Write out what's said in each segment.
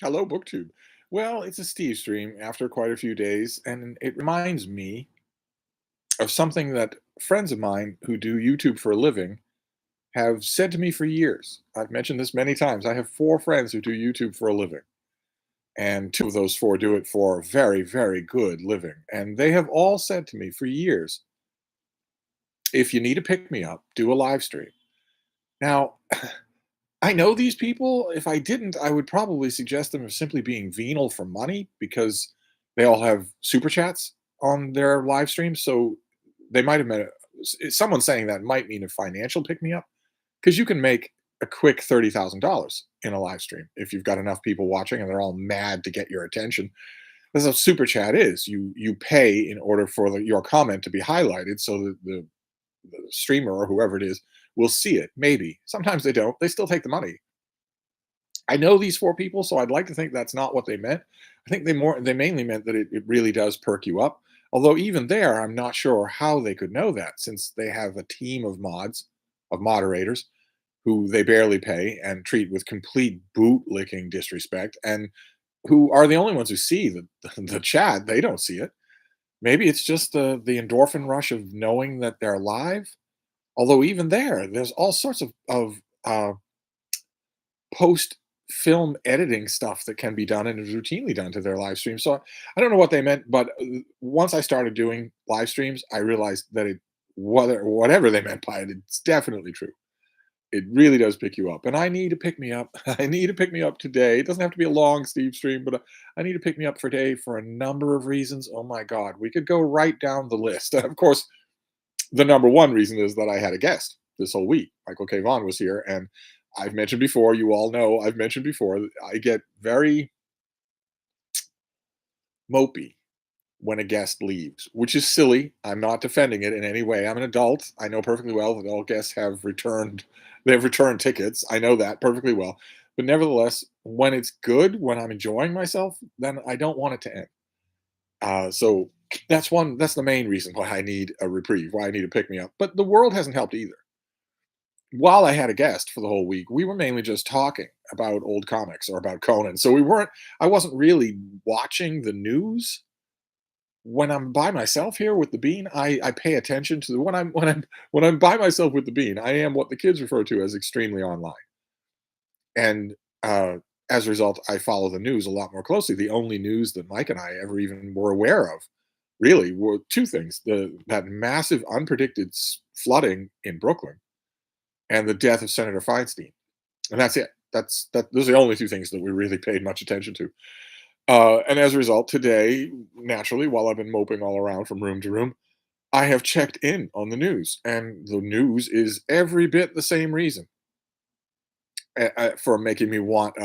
Hello, BookTube. Well, it's a Steve stream after quite a few days, and it reminds me of something that friends of mine who do YouTube for a living have said to me for years. I've mentioned this many times. I have four friends who do YouTube for a living, and two of those four do it for a very, very good living. And they have all said to me for years, if you need a pick me up, do a live stream. Now, I know these people. If I didn't, I would probably suggest them as simply being venal for money because they all have super chats on their live streams. So they might have meant someone saying that might mean a financial pick me up because you can make a quick $30,000 in a live stream if you've got enough people watching and they're all mad to get your attention. That's what super chat is. You pay in order for your comment to be highlighted so that the streamer or whoever it is will see it. Maybe sometimes they don't. They still take the money. I know these four people, so I'd like to think that's not what they meant. I think they mainly meant that it really does perk you up. Although even there, I'm not sure how they could know that since they have a team of moderators, who they barely pay and treat with complete bootlicking disrespect, and who are the only ones who see the chat. They don't see it. Maybe it's just the endorphin rush of knowing that they're live. Although even there's all sorts of post film editing stuff that can be done and is routinely done to their live streams. So I don't know what they meant, but once I started doing live streams, I realized that whatever they meant by it, it's definitely true. It really does pick you up, and I need to pick me up. I need to pick me up today. It doesn't have to be a long Steve stream, but I need to pick me up for today for a number of reasons. Oh my God, we could go right down the list. Of course, the number one reason is that I had a guest this whole week. Michael K. Vaughn was here, and I've mentioned before, you all know I've mentioned before, I get very mopey when a guest leaves, which is silly. I'm not defending it in any way. I'm an adult. I know perfectly well that all guests they've returned tickets. I know that perfectly well. But nevertheless, when it's good, when I'm enjoying myself, then I don't want it to end. So that's the main reason why I need a reprieve, why I need to pick me up. But the world hasn't helped either. While I had a guest for the whole week, we were mainly just talking about old comics or about Conan. So I wasn't really watching the news. When I'm by myself here with the bean, I pay attention to the when I'm by myself with the bean, I am what the kids refer to as extremely online. And as a result, I follow the news a lot more closely. The only news that Mike and I ever even were aware of really were two things: that massive unpredicted flooding in Brooklyn and the death of Senator Feinstein. And that's it. Those are the only two things that we really paid much attention to. And as a result, today, naturally, while I've been moping all around from room to room, I have checked in on the news, and the news is every bit the same reason for making me want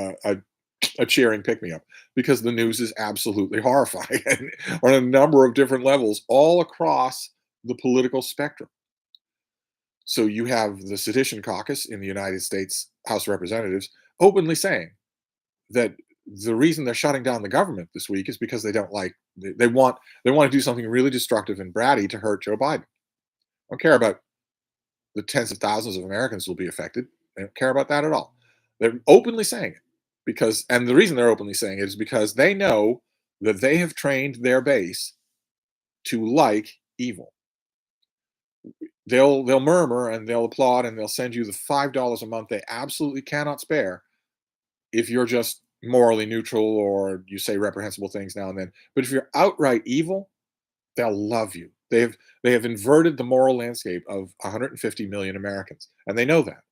a cheering pick me up because the news is absolutely horrifying on a number of different levels all across the political spectrum. So you have the Sedition Caucus in the United States House of Representatives openly saying that the reason they're shutting down the government this week is because they want to do something really destructive and bratty to hurt Joe Biden. Don't care about the tens of thousands of Americans who will be affected. They don't care about that at all. They're openly saying it and the reason they're openly saying it is because they know that they have trained their base to like evil. They'll murmur and they'll applaud and they'll send you the $5 a month they absolutely cannot spare if you're just morally neutral or you say reprehensible things now and then. But if you're outright evil, they'll love you. They have inverted the moral landscape of 150 million Americans, and they know that.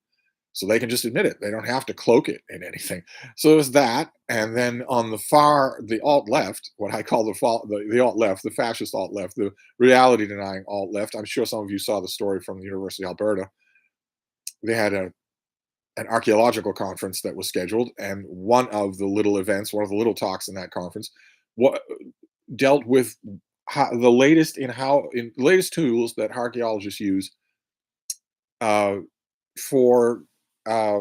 So they can just admit it. They don't have to cloak it in anything. So there's that, and then on the alt left, what I call the alt left, the fascist alt left, the reality denying alt left. I'm sure some of you saw the story from the University of Alberta. They had an archaeological conference that was scheduled, and one of the little events, one of the little talks in that conference, what dealt with the latest tools that archaeologists use uh, for uh,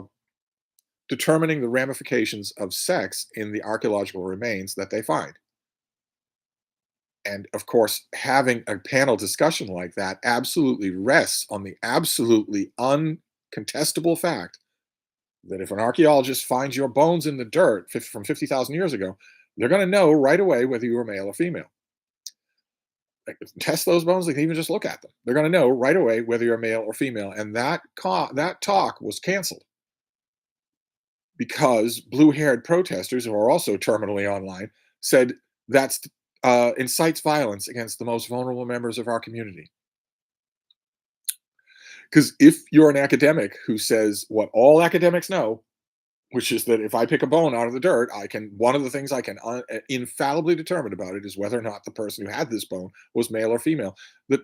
determining the ramifications of sex in the archaeological remains that they find. And of course, having a panel discussion like that absolutely rests on the absolutely uncontestable fact that if an archaeologist finds your bones in the dirt from 50,000 years ago, they're going to know right away whether you were male or female. They can test those bones. They can even just look at them. They're going to know right away whether you're male or female. And that talk was canceled because blue-haired protesters, who are also terminally online, said that's incites violence against the most vulnerable members of our community. Because if you're an academic who says what all academics know, which is that if I pick a bone out of the dirt, one of the things I can infallibly determine about it is whether or not the person who had this bone was male or female. That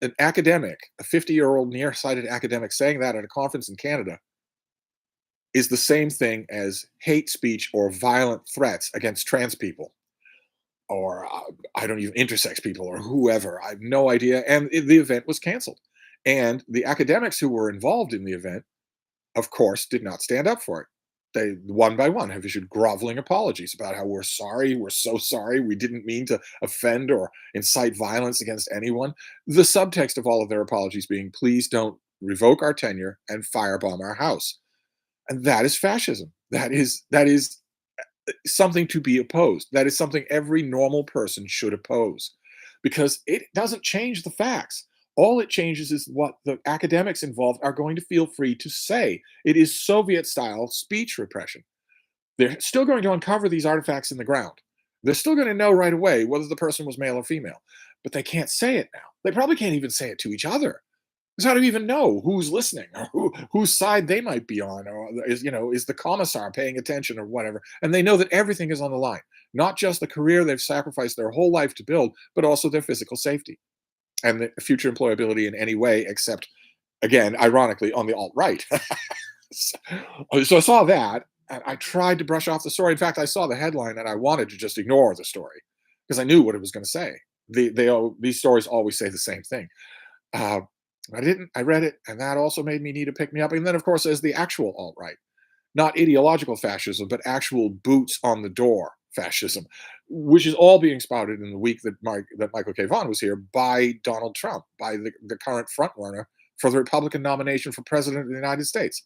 an academic, a 50-year-old nearsighted academic saying that at a conference in Canada is the same thing as hate speech or violent threats against trans people or I don't even intersex people or whoever. I have no idea. And the event was canceled. And the academics who were involved in the event, of course, did not stand up for it. They, one by one, have issued groveling apologies about how we're sorry, we're so sorry, we didn't mean to offend or incite violence against anyone. The subtext of all of their apologies being, please don't revoke our tenure and firebomb our house. And that is fascism. That is something to be opposed. That is something every normal person should oppose because it doesn't change the facts. All it changes is what the academics involved are going to feel free to say. It is Soviet style speech repression. They're still going to uncover these artifacts in the ground. They're still going to know right away whether the person was male or female, but they can't say it now. They probably can't even say it to each other. Because how do you even know who's listening or whose side they might be on, or is the commissar paying attention or whatever? And they know that everything is on the line, not just the career they've sacrificed their whole life to build, but also their physical safety and the future employability in any way, except, again, ironically, on the alt right. So I saw that, and I tried to brush off the story. In fact, I saw the headline, and I wanted to just ignore the story because I knew what it was going to say. These stories always say the same thing. Uh, I didn't. I read it, and that also made me need to pick me up. And then, of course, there's the actual alt right, not ideological fascism, but actual boots on the door fascism, which is all being spouted in the week that Michael K. Vaughan was here by Donald Trump, by the current frontrunner for the Republican nomination for president of the United States,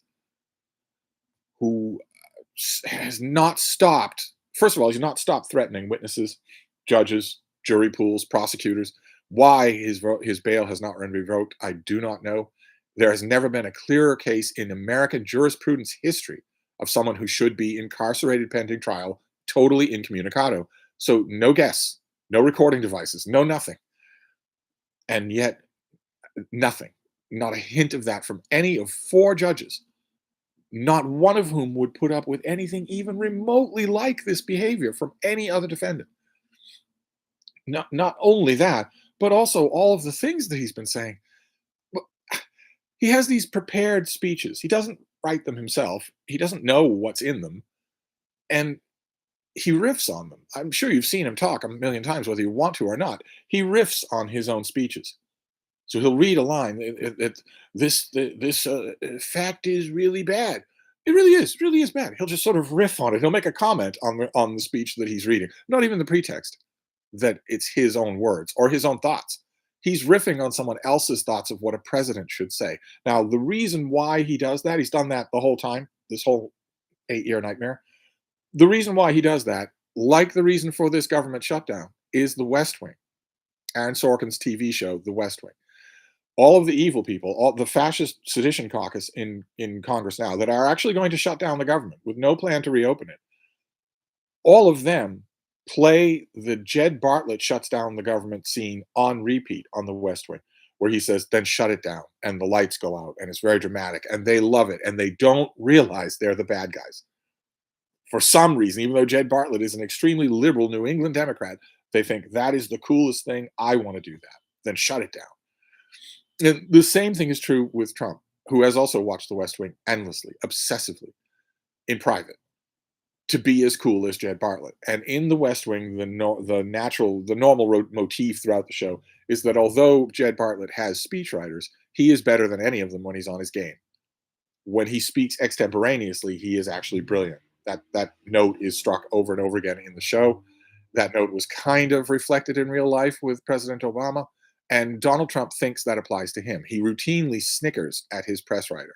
who has not stopped. First of all, he's not stopped threatening witnesses, judges, jury pools, prosecutors. Why his bail has not been revoked, I do not know. There has never been a clearer case in American jurisprudence history of someone who should be incarcerated pending trial, totally incommunicado. So no guests, no recording devices, no nothing. And yet, nothing, not a hint of that from any of four judges, not one of whom would put up with anything even remotely like this behavior from any other defendant. Not only that, but also all of the things that he's been saying. He has these prepared speeches. He doesn't write them himself. He doesn't know what's in them. And he riffs on them. I'm sure you've seen him talk a million times, whether you want to or not. He riffs on his own speeches. So he'll read a line. This fact is really bad. It really is bad. He'll just sort of riff on it. He'll make a comment on the speech that he's reading, not even the pretext that it's his own words or his own thoughts. He's riffing on someone else's thoughts of what a president should say. Now, the reason why he does that, he's done that the whole time, this whole 8-year nightmare. The reason why he does that, like the reason for this government shutdown, is the West Wing. Aaron Sorkin's TV show, The West Wing. All of the evil people, all the fascist sedition caucus in Congress now that are actually going to shut down the government with no plan to reopen it, all of them play the Jed Bartlett shuts down the government scene on repeat on the West Wing, where he says, then shut it down, and the lights go out, and it's very dramatic, and they love it, and they don't realize they're the bad guys. For some reason, even though Jed Bartlett is an extremely liberal New England Democrat, they think that is the coolest thing. I want to do that. Then shut it down. And the same thing is true with Trump, who has also watched The West Wing endlessly, obsessively, in private, to be as cool as Jed Bartlett. And in The West Wing, the normal motif throughout the show is that although Jed Bartlett has speechwriters, he is better than any of them when he's on his game. When he speaks extemporaneously, he is actually brilliant. That note is struck over and over again in the show. That note was kind of reflected in real life with President Obama. And Donald Trump thinks that applies to him. He routinely snickers at his press writer.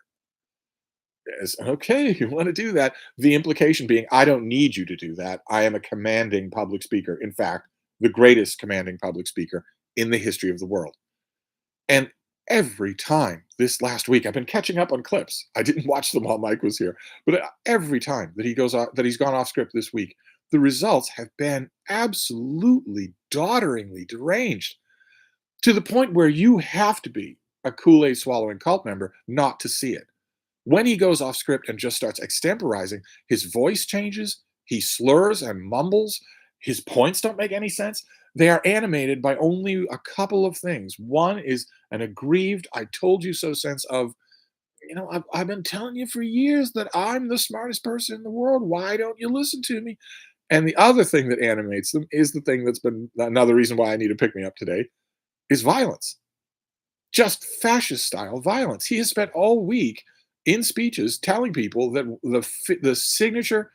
As okay, you want to do that. The implication being, I don't need you to do that. I am a commanding public speaker. In fact, the greatest commanding public speaker in the history of the world. And every time this last week, I've been catching up on clips. I didn't watch them while Mike was here, but every time that he's gone off script this week, the results have been absolutely dodderingly deranged to the point where you have to be a Kool-Aid swallowing cult member not to see it. When he goes off script and just starts extemporizing, his voice changes, he slurs and mumbles, his points don't make any sense. They are animated by only a couple of things. One is an aggrieved, I told you so sense of, I've been telling you for years that I'm the smartest person in the world. Why don't you listen to me? And the other thing that animates them is the thing that's been another reason why I need to pick me up today is violence, just fascist style violence. He has spent all week in speeches telling people that the signature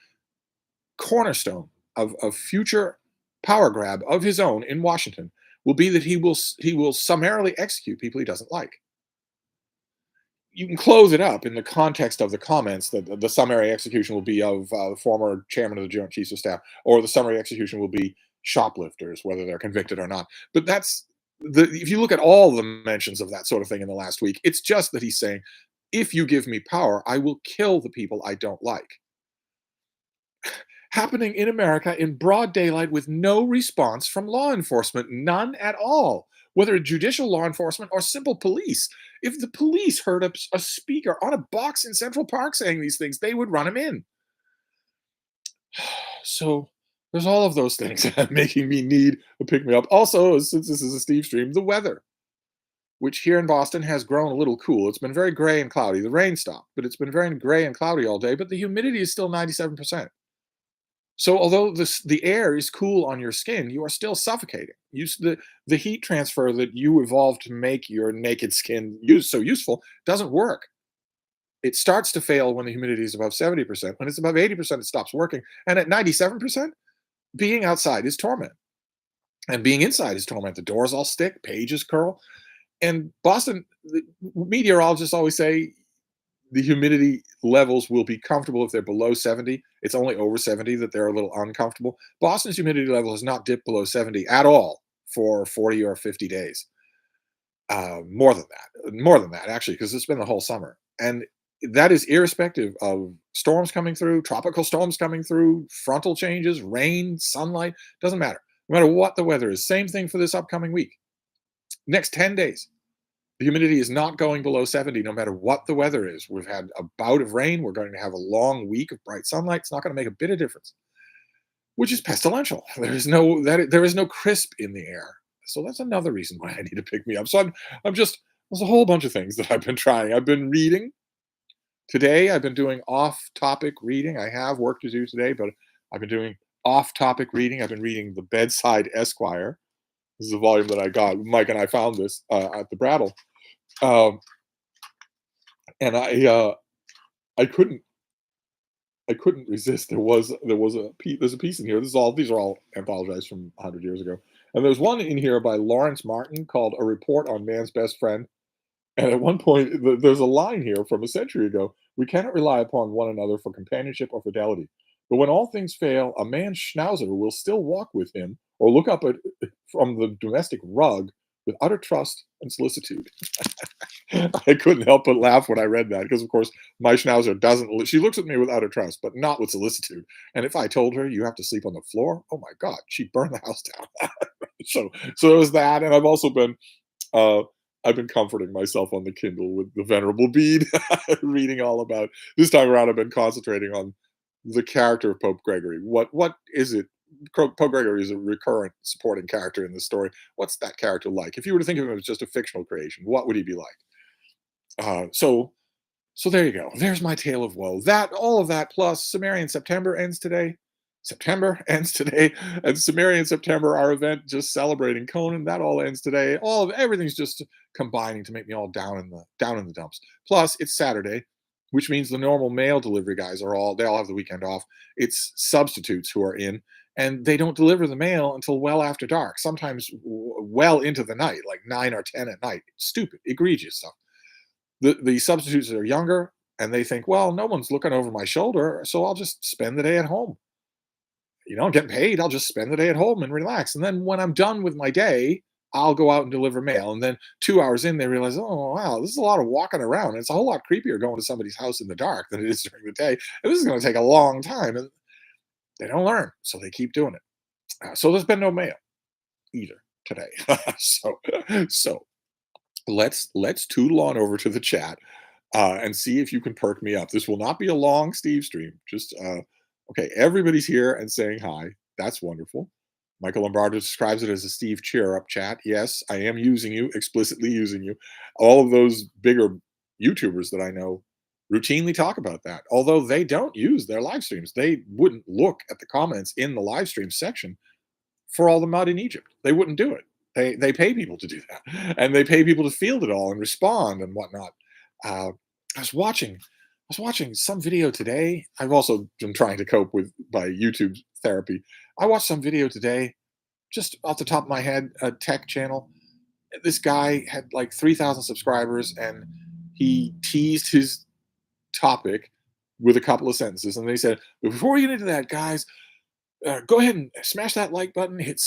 cornerstone of future power grab of his own in Washington will be that he will summarily execute people he doesn't like. You can close it up in the context of the comments that the summary execution will be of the former chairman of the Joint Chiefs of Staff, or the summary execution will be shoplifters, whether they're convicted or not. But if you look at all the mentions of that sort of thing in the last week, it's just that he's saying, if you give me power, I will kill the people I don't like. Happening in America in broad daylight with no response from law enforcement, none at all, whether judicial law enforcement or simple police. If the police heard a speaker on a box in Central Park saying these things, they would run him in. So there's all of those things making me need a pick me up. Also, since this is a Stevestream, the weather, which here in Boston has grown a little cool. It's been very gray and cloudy. The rain stopped, but it's been very gray and cloudy all day, but the humidity is still 97%. So although the air is cool on your skin, you are still suffocating. The heat transfer that you evolved to make your naked skin so useful doesn't work. It starts to fail when the humidity is above 70%. When it's above 80%, it stops working. And at 97%, being outside is torment. And being inside is torment. The doors all stick, pages curl. And Boston, the meteorologists always say the humidity levels will be comfortable if they're below 70. It's only over 70 that they're a little uncomfortable. Boston's humidity level has not dipped below 70 at all for 40 or 50 days. More than that, actually, because it's been the whole summer. And that is irrespective of storms coming through, tropical storms coming through, frontal changes, rain, sunlight, doesn't matter. No matter what the weather is. Same thing for this upcoming week. Next 10 days. The humidity is not going below 70 no matter what the weather is. We've had a bout of rain. We're going to have a long week of bright sunlight. It's not going to make a bit of difference, which is pestilential. There is no crisp in the air. So that's another reason why I need to pick me up. So there's a whole bunch of things that I've been trying. I've been reading. Today, I've been doing off-topic reading. I have work to do today, but I've been doing off-topic reading. I've been reading The Bedside Esquire. This is a volume that I got. Mike and I found this at the Brattle. And I couldn't resist. There's a piece in here. These are all anthologized from 100 years ago. And there's one in here by Lawrence Martin called A Report on Man's Best Friend. And at one point, there's a line here from a century ago. We cannot rely upon one another for companionship or fidelity. But when all things fail, a man's schnauzer will still walk with him or look up from the domestic rug with utter trust and solicitude. I couldn't help but laugh when I read that because, of course, my schnauzer doesn't. She looks at me with utter trust, but not with solicitude. And if I told her you have to sleep on the floor, oh my God, she'd burn the house down. So it was that, and I've been comforting myself on the Kindle with the Venerable Bede, reading all about. This time around, I've been concentrating on the character of Pope Gregory. What is it? Pope Gregory is a recurrent supporting character in this story. What's that character like? If you were to think of him as just a fictional creation, what would he be like? So there you go. There's my tale of woe. All of that plus Sumerian September ends today. September ends today, and Sumerian September, our event just celebrating Conan, that all ends today. Everything's just combining to make me all down in the dumps. Plus, it's Saturday, which means the normal mail delivery guys they all have the weekend off. It's substitutes who are in, and they don't deliver the mail until well after dark, sometimes well into the night, like 9 or 10 at night. Stupid, egregious stuff. The substitutes are younger and they think, well, no one's looking over my shoulder, so I'll just spend the day at home. I'm getting paid. I'll just spend the day at home and relax. And then when I'm done with my day, I'll go out and deliver mail. And then 2 hours in, they realize, oh, wow, this is a lot of walking around. It's a whole lot creepier going to somebody's house in the dark than it is during the day. And this is going to take a long time. And they don't learn. So they keep doing it. So there's been no mail either today. so let's tootle on over to the chat and see if you can perk me up. This will not be a long Steve stream. Just okay. Everybody's here and saying hi. That's wonderful. Michael Lombardo describes it as a Steve cheer up chat. Yes, I am using you, explicitly using you. All of those bigger YouTubers that I know routinely talk about that. Although they don't use their live streams, they wouldn't look at the comments in the live stream section for all the mud in Egypt. They wouldn't do it. They pay people to do that, and they pay people to field it all and respond and whatnot. I was watching some video today. I've also been trying to cope with by YouTube therapy. I watched some video today, just off the top of my head, a tech channel. This guy had like 3,000 subscribers, and he teased his topic with a couple of sentences, and they said, "Before we get into that, guys, go ahead and smash that like button, hit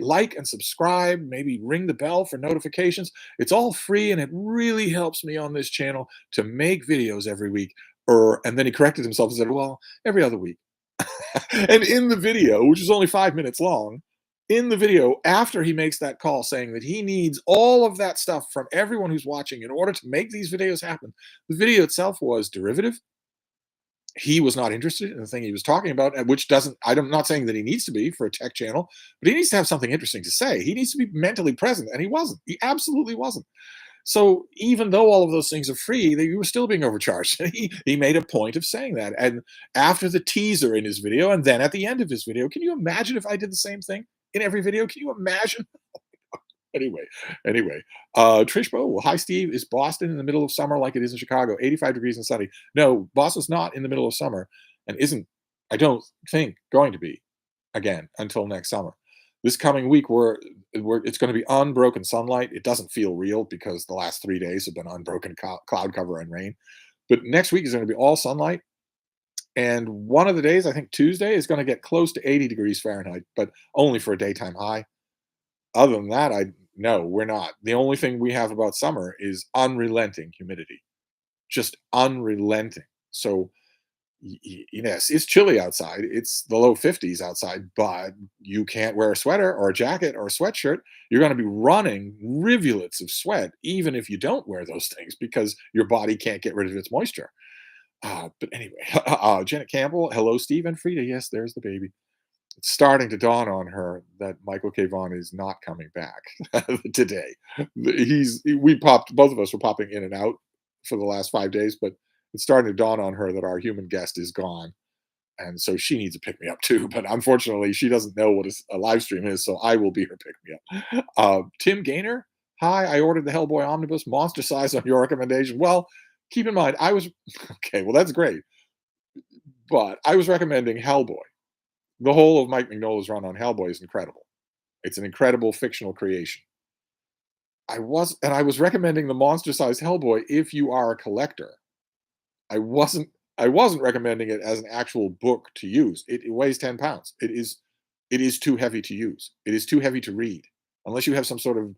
like and subscribe, maybe ring the bell for notifications. It's all free and it really helps me on this channel to make videos every week." And then he corrected himself and said, well, every other week. And in the video, which is only 5 minutes long, in the video, after he makes that call saying that he needs all of that stuff from everyone who's watching in order to make these videos happen, the video itself was derivative. He was not interested in the thing he was talking about, which doesn't, I'm not saying that he needs to be for a tech channel, but he needs to have something interesting to say. He needs to be mentally present, and he wasn't. He absolutely wasn't. So even though all of those things are free, you were still being overcharged. He made a point of saying that. And after the teaser in his video, and then at the end of his video, can you imagine if I did the same thing in every video? Can you imagine? Anyway, anyway, Trish Bow, well, hi Steve. Is Boston in the middle of summer like it is in Chicago? 85 degrees and sunny. No, Boston's not in the middle of summer, and isn't, I don't think, going to be again until next summer. This coming week, it's going to be unbroken sunlight. It doesn't feel real because the last 3 days have been unbroken cloud cover and rain. But next week is going to be all sunlight. And one of the days, I think Tuesday, is going to get close to 80 degrees Fahrenheit, but only for a daytime high. Other than that, no, we're not. The only thing we have about summer is unrelenting humidity, just unrelenting. So yes, it's chilly outside. It's the low 50s outside, but you can't wear a sweater or a jacket or a sweatshirt. You're going to be running rivulets of sweat, even if you don't wear those things, because your body can't get rid of its moisture. But anyway, Janet Campbell, hello, Steve and Frida. Yes, there's the baby. It's starting to dawn on her that Michael K. Vaughan is not coming back today. Both of us were popping in and out for the last 5 days, but it's starting to dawn on her that our human guest is gone. And so she needs a pick me up too. But unfortunately, she doesn't know what a live stream is. So I will be her pick me up. Tim Gaynor, hi, I ordered the Hellboy Omnibus, monster size on your recommendation. Well, keep in mind, okay, well, that's great. But I was recommending Hellboy. The whole of Mike Mignola's run on Hellboy is incredible. It's an incredible fictional creation. I was recommending the monster-sized Hellboy if you are a collector. I wasn't recommending it as an actual book to use. It weighs 10 pounds. It is too heavy to use. It is too heavy to read. Unless you have some sort of,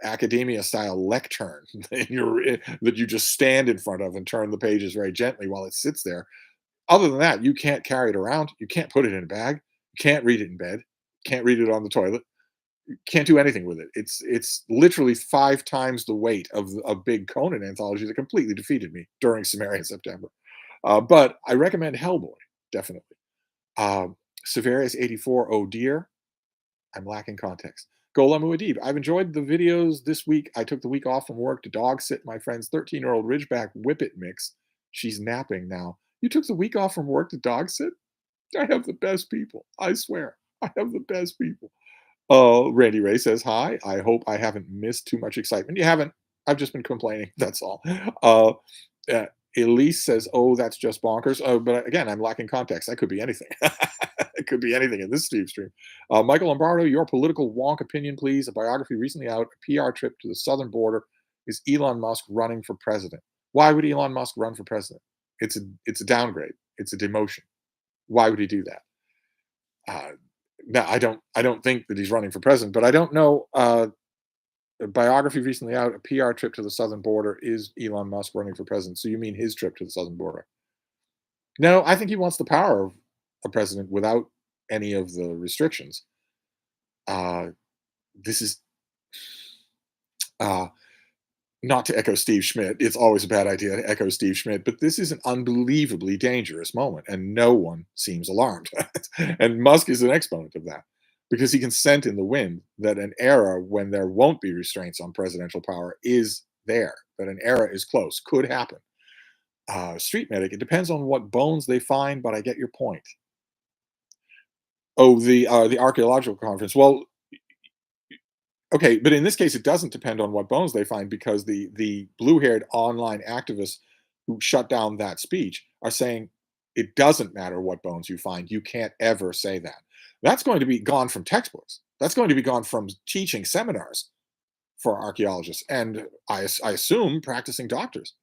academia style lectern that you just stand in front of and turn the pages very gently while it sits there. Other than that, you can't carry it around. You can't put it in a bag. You can't read it in bed. You can't read it on the toilet. You can't do anything with it. It's literally 5 times the weight of a big Conan anthology that completely defeated me during Sumerian September. But I recommend Hellboy, definitely. Severius84, oh dear. I'm lacking context. Golemu Adib, I've enjoyed the videos this week. I took the week off from work to dog sit my friend's 13-year-old Ridgeback Whippet mix. She's napping now. You took the week off from work to dog sit? I have the best people. I swear. I have the best people. Randy Ray says, hi. I hope I haven't missed too much excitement. You haven't. I've just been complaining. That's all. Elise says, oh, that's just bonkers. But again, I'm lacking context. That could be anything. It could be anything in this Steve stream. Michael Lombardo, your political wonk opinion, please. A biography recently out, a PR trip to the southern border. Is Elon Musk running for president? Why would Elon Musk run for president? It's a downgrade. It's a demotion. Why would he do that? Uh, Now, I don't think that he's running for president, but I don't know. A biography recently out, a PR trip to the southern border is Elon Musk running for president. So you mean his trip to the southern border? No, I think he wants the power of a president without any of the restrictions. Uh, this is uh, not to echo Steve Schmidt. It's always a bad idea to echo Steve Schmidt, but this is an unbelievably dangerous moment, and no one seems alarmed. And Musk is an exponent of that because he can scent in the wind that an era when there won't be restraints on presidential power is there, that an era is close, could happen. Street medic, it depends on what bones they find, but I get your point. Oh, the archaeological conference. Well, okay, but in this case, it doesn't depend on what bones they find because the blue-haired online activists who shut down that speech are saying it doesn't matter what bones you find. You can't ever say that. That's going to be gone from textbooks. That's going to be gone from teaching seminars for archaeologists and I assume practicing doctors.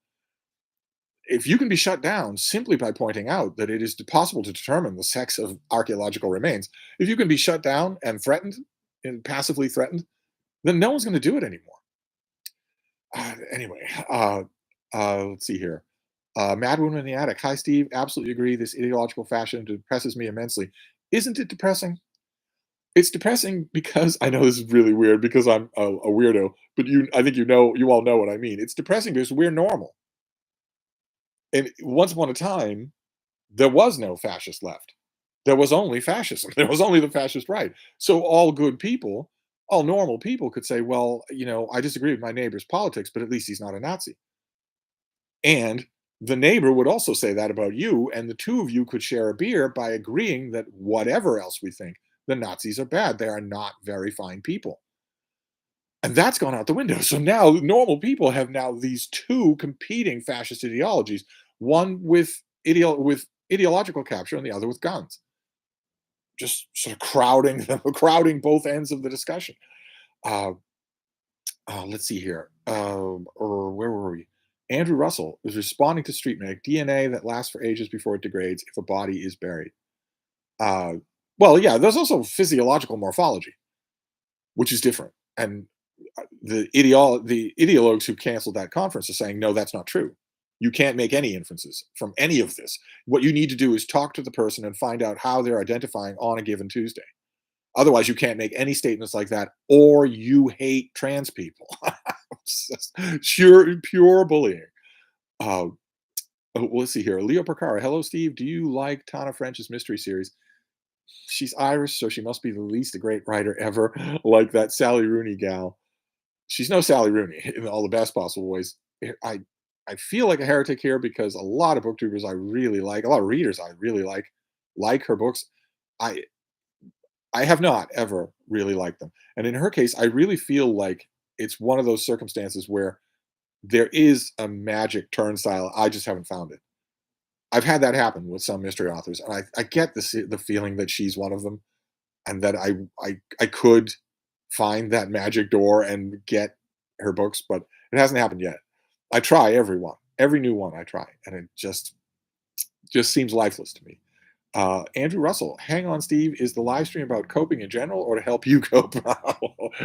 If you can be shut down simply by pointing out that it is possible to determine the sex of archaeological remains, if you can be shut down and threatened and passively threatened, then no one's going to do it anymore. Anyway, let's see here. Mad Woman in the Attic. Hi, Steve. Absolutely agree. This ideological fashion depresses me immensely. Isn't it depressing? It's depressing because I know this is really weird because I'm a weirdo, but I think you all know what I mean. It's depressing because we're normal. And once upon a time, there was no fascist left. There was only fascism. There was only the fascist right. So all good people, all normal people could say, well, I disagree with my neighbor's politics, but at least he's not a Nazi. And the neighbor would also say that about you, and the two of you could share a beer by agreeing that whatever else we think, the Nazis are bad. They are not very fine people. And that's gone out the window. So now normal people have now these two competing fascist ideologies, one with with ideological capture and the other with guns. Just sort of crowding crowding both ends of the discussion. Uh, let's see here. Or where were we? Andrew Russell is responding to Street Medic DNA that lasts for ages before it degrades if a body is buried. Uh, well, yeah, there's also physiological morphology, which is different. And the ideologues who canceled that conference are saying, no, that's not true. You can't make any inferences from any of this. What you need to do is talk to the person and find out how they're identifying on a given Tuesday. Otherwise, you can't make any statements like that, or you hate trans people. It's just pure bullying. Uh, let's see here. Leo Percara. Hello, Steve. Do you like Tana French's mystery series? She's Irish, so she must be the least a great writer ever, like that Sally Rooney gal. She's no Sally Rooney in all the best possible ways. I feel like a heretic here because a lot of booktubers I really like, a lot of readers I really like her books. I I have not ever really liked them. And in her case, I really feel like it's one of those circumstances where there is a magic turnstile. I just haven't found it. I've had that happen with some mystery authors, and I get the feeling that she's one of them, and that I could find that magic door and get her books, but it hasn't happened yet. I try every new one I try, and it just seems lifeless to me. Andrew Russell, hang on, Steve. Is the live stream about coping in general or to help you cope?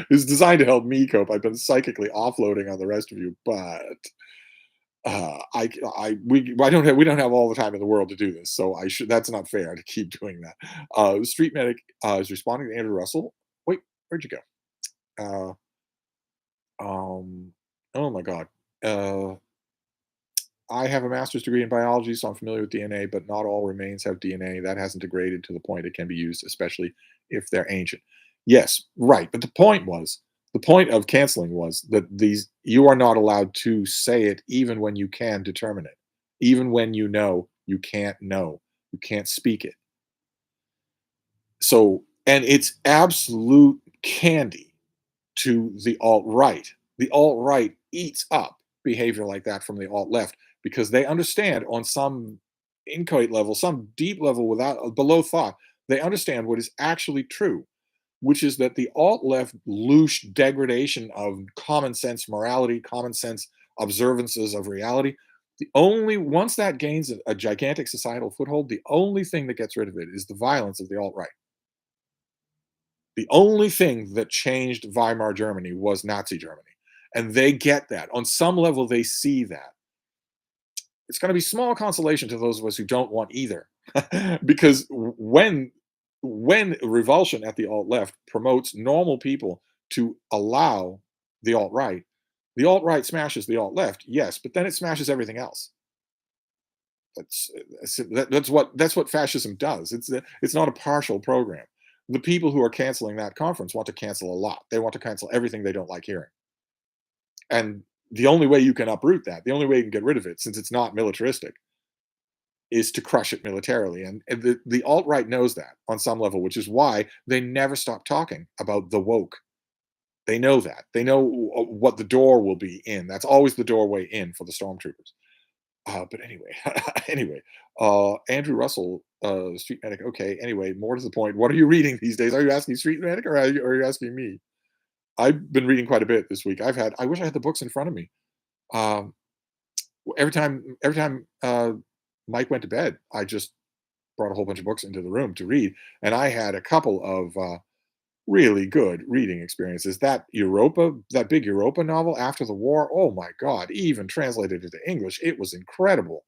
It's designed to help me cope. I've been psychically offloading on the rest of you, but we don't have all the time in the world to do this, so I should. That's not fair to keep doing that. Street Medic is responding to Andrew Russell. Wait, where'd you go? Oh my God. Uh, I have a master's degree in biology, so I'm familiar with DNA, but not all remains have DNA. That hasn't degraded to the point it can be used, especially if they're ancient. Yes, right. But the point of canceling was that you are not allowed to say it even when you can determine it. Even when you can't know. You can't speak it. So, and it's absolute candy to the alt right. The alt right eats up behavior like that from the alt left because they understand on some inchoate level, some deep level without below thought, they understand what is actually true, which is that the alt left loose degradation of common sense morality, common sense observances of reality The only once that gains a gigantic societal foothold, the only thing that gets rid of it is the violence of the alt-right. The only thing that changed Weimar Germany was Nazi Germany, and they get that. On some level, they see that. It's gonna be small consolation to those of us who don't want either, because when revulsion at the alt-left promotes normal people to allow the alt-right smashes the alt-left, yes, but then it smashes everything else. That's what fascism does. It's not a partial program. The people who are canceling that conference want to cancel a lot. They want to cancel everything they don't like hearing. And the only way you can uproot that, the only way you can get rid of it, since it's not militaristic, is to crush it militarily. And the alt right knows that on some level, which is why they never stop talking about the woke. They know that. They know what the door will be in. That's always the doorway in for the stormtroopers. But anyway, anyway, Andrew Russell, Street Medic. Okay, anyway, more to the point. What are you reading these days? Are you asking Street Medic, or are you asking me? I've been reading quite a bit this week. I wish I had the books in front of me. Um, every time Mike went to bed, I just brought a whole bunch of books into the room to read, and I had a couple of really good reading experiences. That big Europa novel after the war. Oh my God! Even translated into English, it was incredible,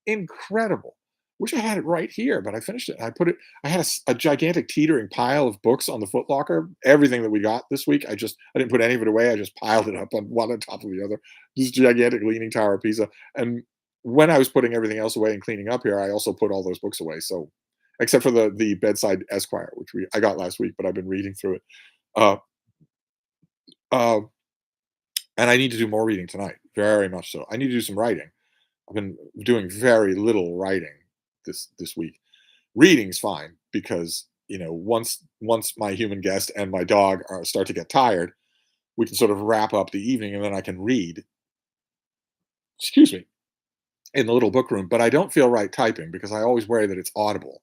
incredible. Wish I had it right here, but I finished it. I put it. I had a gigantic teetering pile of books on the footlocker. Everything that we got this week, I didn't put any of it away. I just piled it up on one on top of the other. This gigantic leaning tower of Pisa. And when I was putting everything else away and cleaning up here, I also put all those books away. So except for the bedside Esquire, which I got last week, but I've been reading through it. Uh, uh, and I need to do more reading tonight, very much so. I need to do some writing. I've been doing very little writing this week. Reading's fine because once my human guest and my dog start to get tired, we can sort of wrap up the evening, and then I can read. Excuse me, in the little book room. But I don't feel right typing because I always worry that it's audible.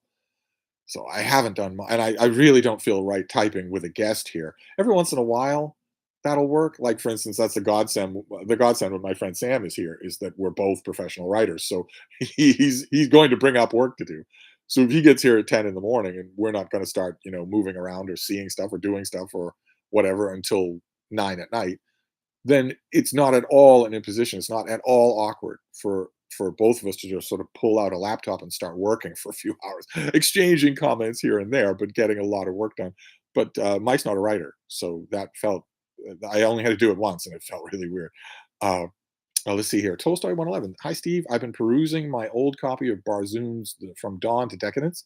So I haven't done and I really don't feel right typing with a guest here. Every once in a while, that'll work. Like for instance, that's the godsend. The godsend when my friend Sam is here is that we're both professional writers. So he's going to bring up work to do. So if he gets here at 10 in the morning and we're not going to start, moving around or seeing stuff or doing stuff or whatever until 9 at night, then it's not at all an imposition. It's not at all awkward for both of us to just sort of pull out a laptop and start working for a few hours, exchanging comments here and there, but getting a lot of work done. But Mike's not a writer, so that felt I only had to do it once, and it felt really weird. Uh, let's see here. Tolstoy 111. Hi, Steve. I've been perusing my old copy of Barzoom's From Dawn to Decadence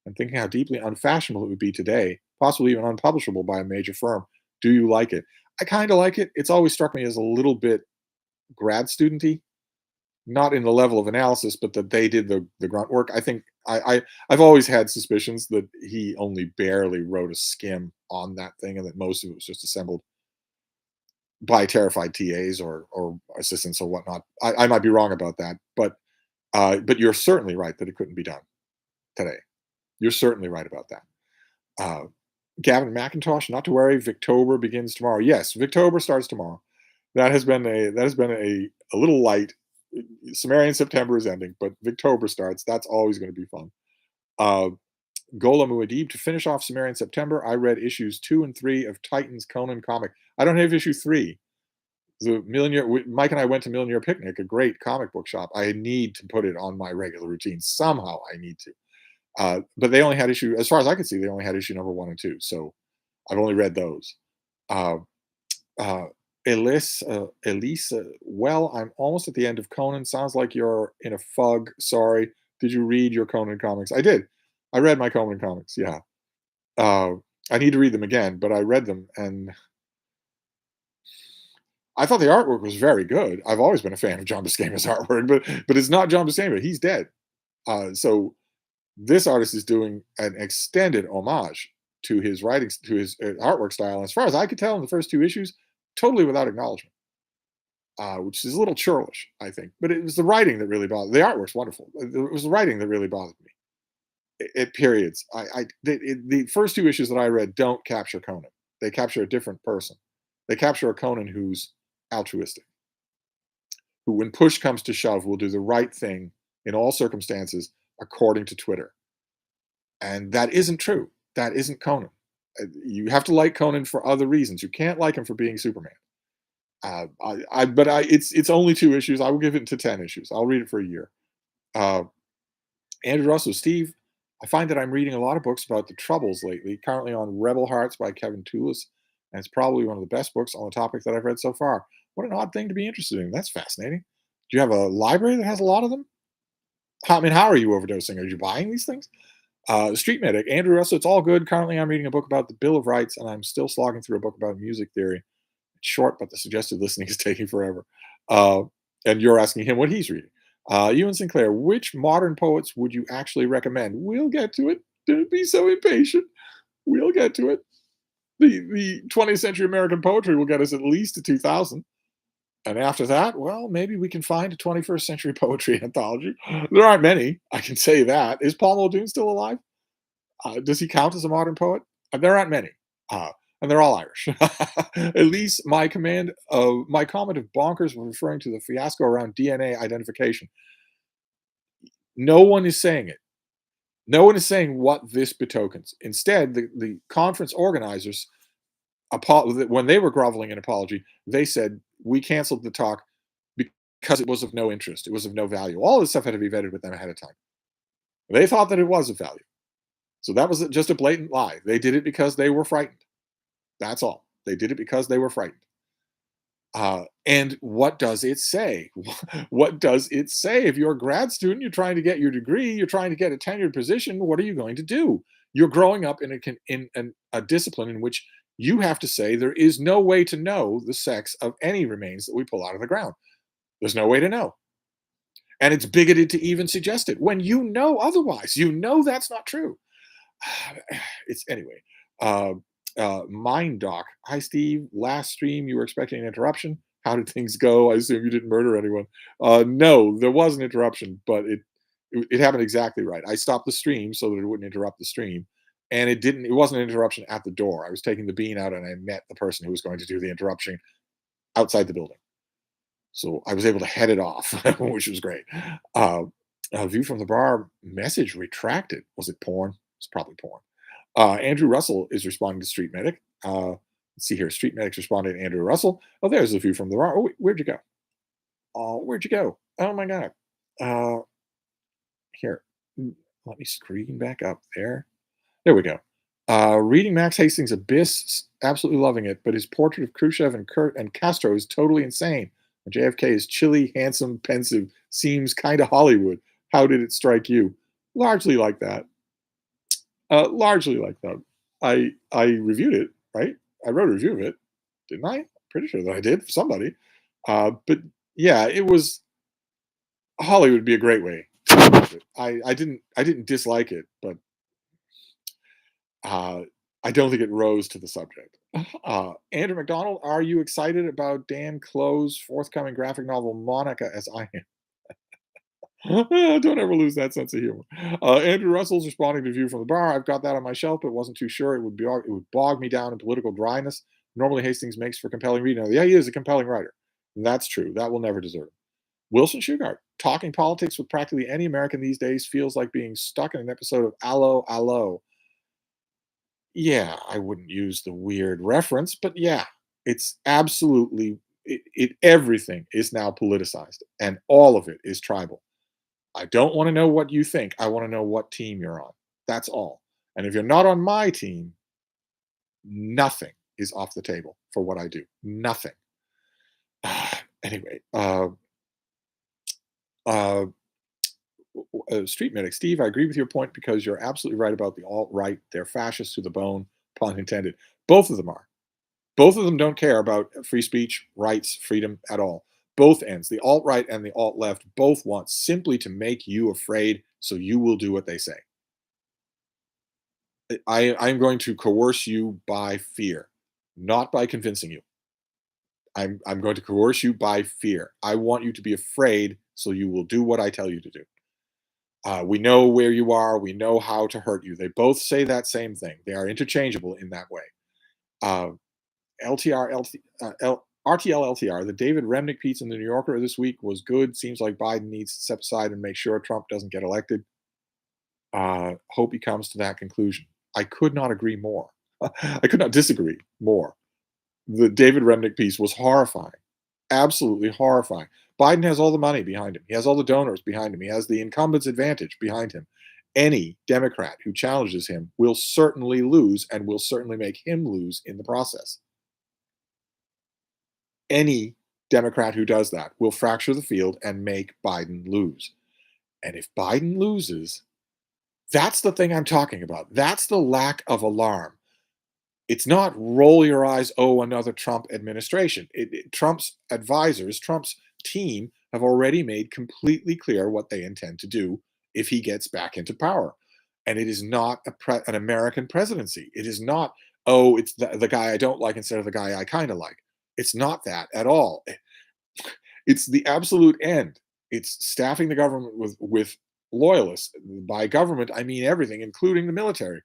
and thinking how deeply unfashionable it would be today, possibly even unpublishable by a major firm. Do you like it? I kind of like it. It's always struck me as a little bit grad studenty, not in the level of analysis, but that they did the grunt work. I think I've always had suspicions that he only barely wrote a skim on that thing, and that most of it was just assembled by terrified TAs or assistants or whatnot. I might be wrong about that, but you're certainly right that it couldn't be done today. You're certainly right about that. Uh, Gavin McIntosh, not to worry. Victober begins tomorrow. Yes, Victober starts tomorrow. That has been a little light. Sumerian September is ending, but Victober starts. That's always going to be fun. Uh, Gola Muad'Dib, to finish off Sumerian September, I read issues 2 and 3 of Titan's Conan comic. I don't have issue 3. Mike and I went to Million Year Picnic, a great comic book shop. I need to put it on my regular routine somehow. I need to. But they only had issue, as far as I could see, they only had issue number 1 and 2. So I've only read those. Uh, uh, Elise, well, I'm almost at the end of Conan. Sounds like you're in a fug. Sorry. Did you read your Conan comics? I did. I read my Conan comics. Yeah. Uh, I need to read them again, but I read them and I thought the artwork was very good. I've always been a fan of John Buscema's artwork, but it's not John Buscema. He's dead. So this artist is doing an extended homage to his writings, to his artwork style. And as far as I could tell in the first 2 issues, totally without acknowledgement, which is a little churlish, I think. But it was the writing that really bothered. The artwork's wonderful. It was the writing that really bothered me. At periods, the first 2 issues that I read don't capture Conan. They capture a different person. They capture a Conan who's altruistic. who, when push comes to shove, will do the right thing in all circumstances, according to Twitter. And that isn't true. That isn't Conan. You have to like Conan for other reasons. You can't like him for being Superman. But it's only 2 issues. I will give it to 10 issues. I'll read it for a year. Uh, Andrew Russell, Steve, I find that I'm reading a lot of books about the Troubles lately, currently on Rebel Hearts by Kevin Toulis, and it's probably one of the best books on the topic that I've read so far. What an odd thing to be interested in. That's fascinating. Do you have a library that has a lot of them? I mean, how are you overdosing? Are you buying these things? Street Medic, Andrew Russell, it's all good. Currently, I'm reading a book about the Bill of Rights, and I'm still slogging through a book about music theory. It's short, but the suggested listening is taking forever. Uh, and you're asking him what he's reading. Ewan Sinclair, which modern poets would you actually recommend? We'll get to it. Don't be so impatient. We'll get to it. The 20th century American poetry will get us at least to 2000. And after that, well, maybe we can find a 21st century poetry anthology. There aren't many, I can say that. Is Paul Muldoon still alive? Does he count as a modern poet? There aren't many, uh, and they're all Irish. At least my comment of bonkers was referring to the fiasco around DNA identification. No one is saying it. No one is saying what this betokens. Instead, the conference organizers, when they were groveling in apology, they said we canceled the talk because it was of no interest. It was of no value. All this stuff had to be vetted with them ahead of time. They thought that it was of value. So that was just a blatant lie. They did it because they were frightened. That's all. They did it because they were frightened. And what does it say? What does it say? If you're a grad student, you're trying to get your degree, you're trying to get a tenured position, what are you going to do? You're growing up in a discipline in which you have to say there is no way to know the sex of any remains that we pull out of the ground. There's no way to know. And it's bigoted to even suggest it when you know otherwise. You know that's not true. It's anyway. Uh, Mind Doc. Hi, Steve. Last stream, you were expecting an interruption. How did things go? I assume you didn't murder anyone. No, there was an interruption, but it happened exactly right. I stopped the stream so that it wouldn't interrupt the stream, and it didn't. It wasn't an interruption at the door. I was taking the bean out, and I met the person who was going to do the interruption outside the building. So I was able to head it off, which was great. Uh, View from the bar message retracted. Was it porn? It's probably porn. Andrew Russell is responding to Street Medic. Let's see here. Street Medic's responding to Andrew Russell. Oh, there's the view from the bar. Oh, wait, where'd you go? Oh, where'd you go? Oh my God. Uh, Here, let me screen back up there. There we go. Reading Max Hastings' Abyss, absolutely loving it, but his portrait of Khrushchev and Castro is totally insane. And JFK is chilly, handsome, pensive, seems kind of Hollywood. How did it strike you? Largely like that. Largely like that. I reviewed it, right? I wrote a review of it, didn't I? Pretty sure that I did for somebody. But yeah, it was Hollywood would be a great way to approach it. I didn't dislike it, but uh, I don't think it rose to the subject. Andrew McDonald, are you excited about Dan Close's forthcoming graphic novel Monica as I am? Don't ever lose that sense of humor. Andrew Russell's responding to View from the Bar. I've got that on my shelf, but wasn't too sure it would bog me down in political dryness. Normally, Hastings makes for compelling reading. Yeah, he is a compelling writer. And that's true. That will never desert him. Wilson Shugart, talking politics with practically any American these days feels like being stuck in an episode of Allo, Allo. Yeah, I wouldn't use the weird reference, but yeah, it's absolutely everything is now politicized and all of it is tribal. I don't want to know what you think. I want to know what team you're on. That's all. And if you're not on my team, nothing is off the table for what I do. Nothing. Anyway, uh, Street Medic, Steve, I agree with your point because you're absolutely right about the alt right. They're fascists to the bone, pun intended. Both of them are. Both of them don't care about free speech, rights, freedom at all. Both ends, the alt right and the alt left, both want simply to make you afraid so you will do what they say. I'm going to coerce you by fear, not by convincing you. I'm going to coerce you by fear. I want you to be afraid so you will do what I tell you to do. We know where you are. We know how to hurt you. They both say that same thing. They are interchangeable in that way. LTR, RTL the David Remnick piece in the New Yorker this week was good. Seems like Biden needs to step aside and make sure Trump doesn't get elected. Hope he comes to that conclusion. I could not agree more. I could not disagree more. The David Remnick piece was horrifying, absolutely horrifying. Biden has all the money behind him. He has all the donors behind him. He has the incumbent's advantage behind him. Any Democrat who challenges him will certainly lose and will certainly make him lose in the process. Any Democrat who does that will fracture the field and make Biden lose. And if Biden loses, that's the thing I'm talking about. That's the lack of alarm. It's not roll your eyes, oh, another Trump administration. Trump's advisors, Trump's team have already made completely clear what they intend to do if he gets back into power. And it is not an American presidency. It is not, oh, it's the guy I don't like instead of the guy I kind of like. It's not that at all. It's the absolute end. It's staffing the government with loyalists. By government, I mean everything, including the military.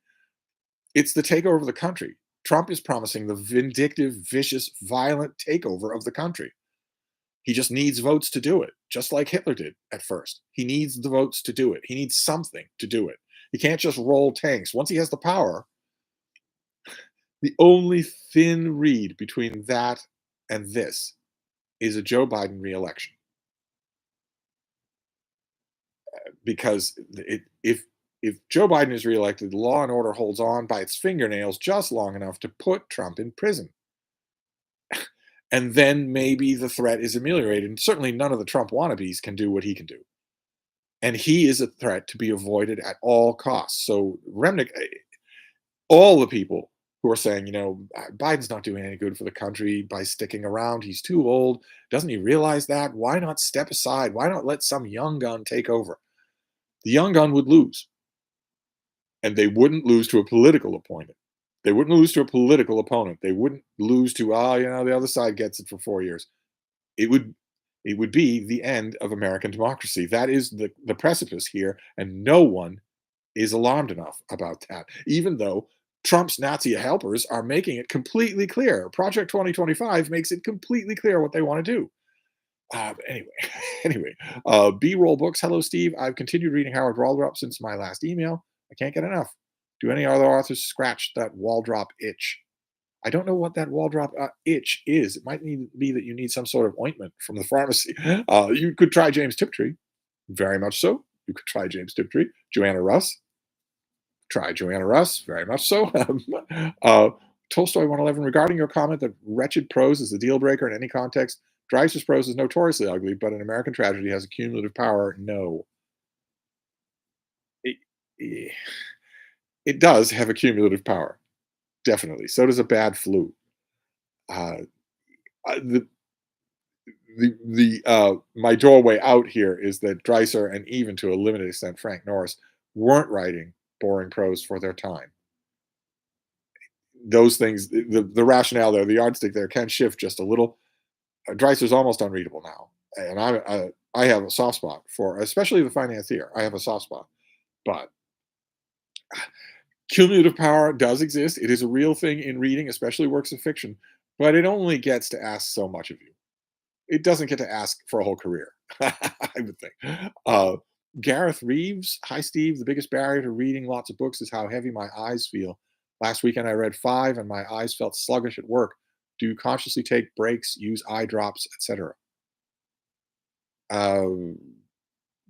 It's the takeover of the country. Trump is promising the vindictive, vicious, violent takeover of the country. He just needs votes to do it, just like Hitler did at first. He needs the votes to do it. He needs something to do it. He can't just roll tanks. Once he has the power, the only thin reed between that and this is a Joe Biden reelection. Because if Joe Biden is reelected, law and order holds on by its fingernails just long enough to put Trump in prison. And then maybe the threat is ameliorated. And certainly none of the Trump wannabes can do what he can do. And he is a threat to be avoided at all costs. So Remnick, all the people who are saying, Biden's not doing any good for the country by sticking around. He's too old. Doesn't he realize that? Why not step aside? Why not let some young gun take over? The young gun would lose. And they wouldn't lose to a political opponent. They wouldn't lose to a political opponent. They wouldn't lose to, the other side gets it for 4 years. It would be the end of American democracy. That is the precipice here, and no one is alarmed enough about that, even though Trump's Nazi helpers are making it completely clear. Project 2025 makes it completely clear what they want to do. Anyway, B-roll books. Hello, Steve. I've continued reading Howard Waldrop since my last email. I can't get enough. Do any other authors scratch that Waldrop itch? I don't know what that Waldrop itch is. It might be that you need some sort of ointment from the pharmacy. You could try James Tiptree. Very much so. You could try James Tiptree. Joanna Russ. Try Joanna Russ. Very much so. Tolstoy 111. Regarding your comment that wretched prose is a deal breaker in any context, Dreiser's prose is notoriously ugly, but an American tragedy has a cumulative power. No. It does have a cumulative power. Definitely. So does a bad flu. My doorway out here is that Dreiser and even to a limited extent Frank Norris weren't writing boring prose for their time. Those things, the rationale there, the yardstick there can shift just a little. Dreiser's almost unreadable now, and I have a soft spot for, especially the financier. I have a soft spot, but cumulative power does exist. It is a real thing in reading, especially works of fiction, but it only gets to ask so much of you. It doesn't get to ask for a whole career, I would think. Gareth Reeves, hi Steve. The biggest barrier to reading lots of books is how heavy my eyes feel. Last weekend I read 5 and my eyes felt sluggish at work. Do you consciously take breaks, use eye drops, etc.?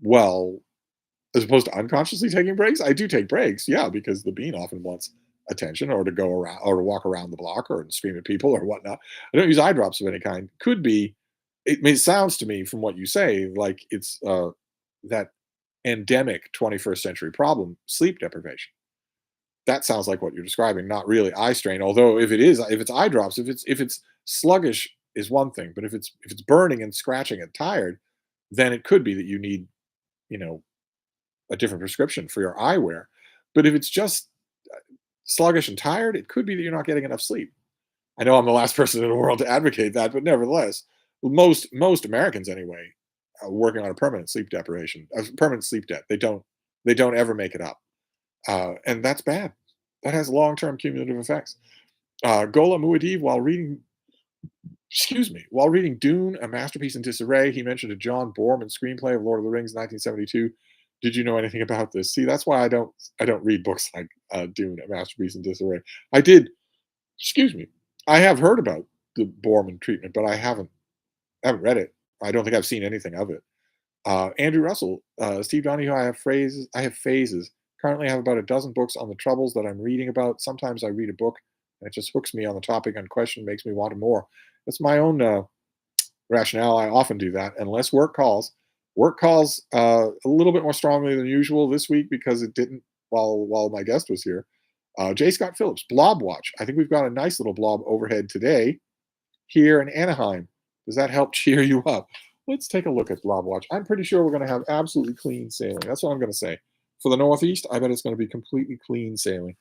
Well, as opposed to unconsciously taking breaks, I do take breaks, yeah, because the bean often wants attention or to go around or to walk around the block or scream at people or whatnot. I don't use eye drops of any kind. Could be, it sounds to me from what you say like it's that endemic 21st century problem, sleep deprivation. That sounds like what you're describing, not really eye strain. Although if it's eye drops, if it's sluggish is one thing, but if it's burning and scratching and tired, then it could be that you need, a different prescription for your eyewear. But if it's just sluggish and tired, it could be that you're not getting enough sleep. I know I'm the last person in the world to advocate that, but nevertheless, most Americans anyway, working on a permanent sleep deprivation, a permanent sleep debt. They don't ever make it up, and that's bad. That has long-term cumulative effects. Gola Muad'Div, while reading Excuse me. While reading Dune, a masterpiece in disarray, he mentioned a John Borman screenplay of Lord of the Rings, 1972. Did you know anything about this? See, that's why I don't read books like Dune, a masterpiece in disarray. I did. Excuse me. I have heard about the Borman treatment, but I haven't read it. I don't think I've seen anything of it. Andrew Russell, Steve Donahue. I have phrases. I have phases. Currently, I have about a dozen books on the troubles that I'm reading about. Sometimes I read a book and it just hooks me on the topic and question, makes me want more. That's my own rationale. I often do that unless work calls. Work calls a little bit more strongly than usual this week because it didn't while my guest was here. J. Scott Phillips, Blob Watch. I think we've got a nice little blob overhead today here in Anaheim. Does that help cheer you up? Let's take a look at Blob Watch. I'm pretty sure we're going to have absolutely clean sailing. That's what I'm going to say. For the Northeast, I bet it's going to be completely clean sailing.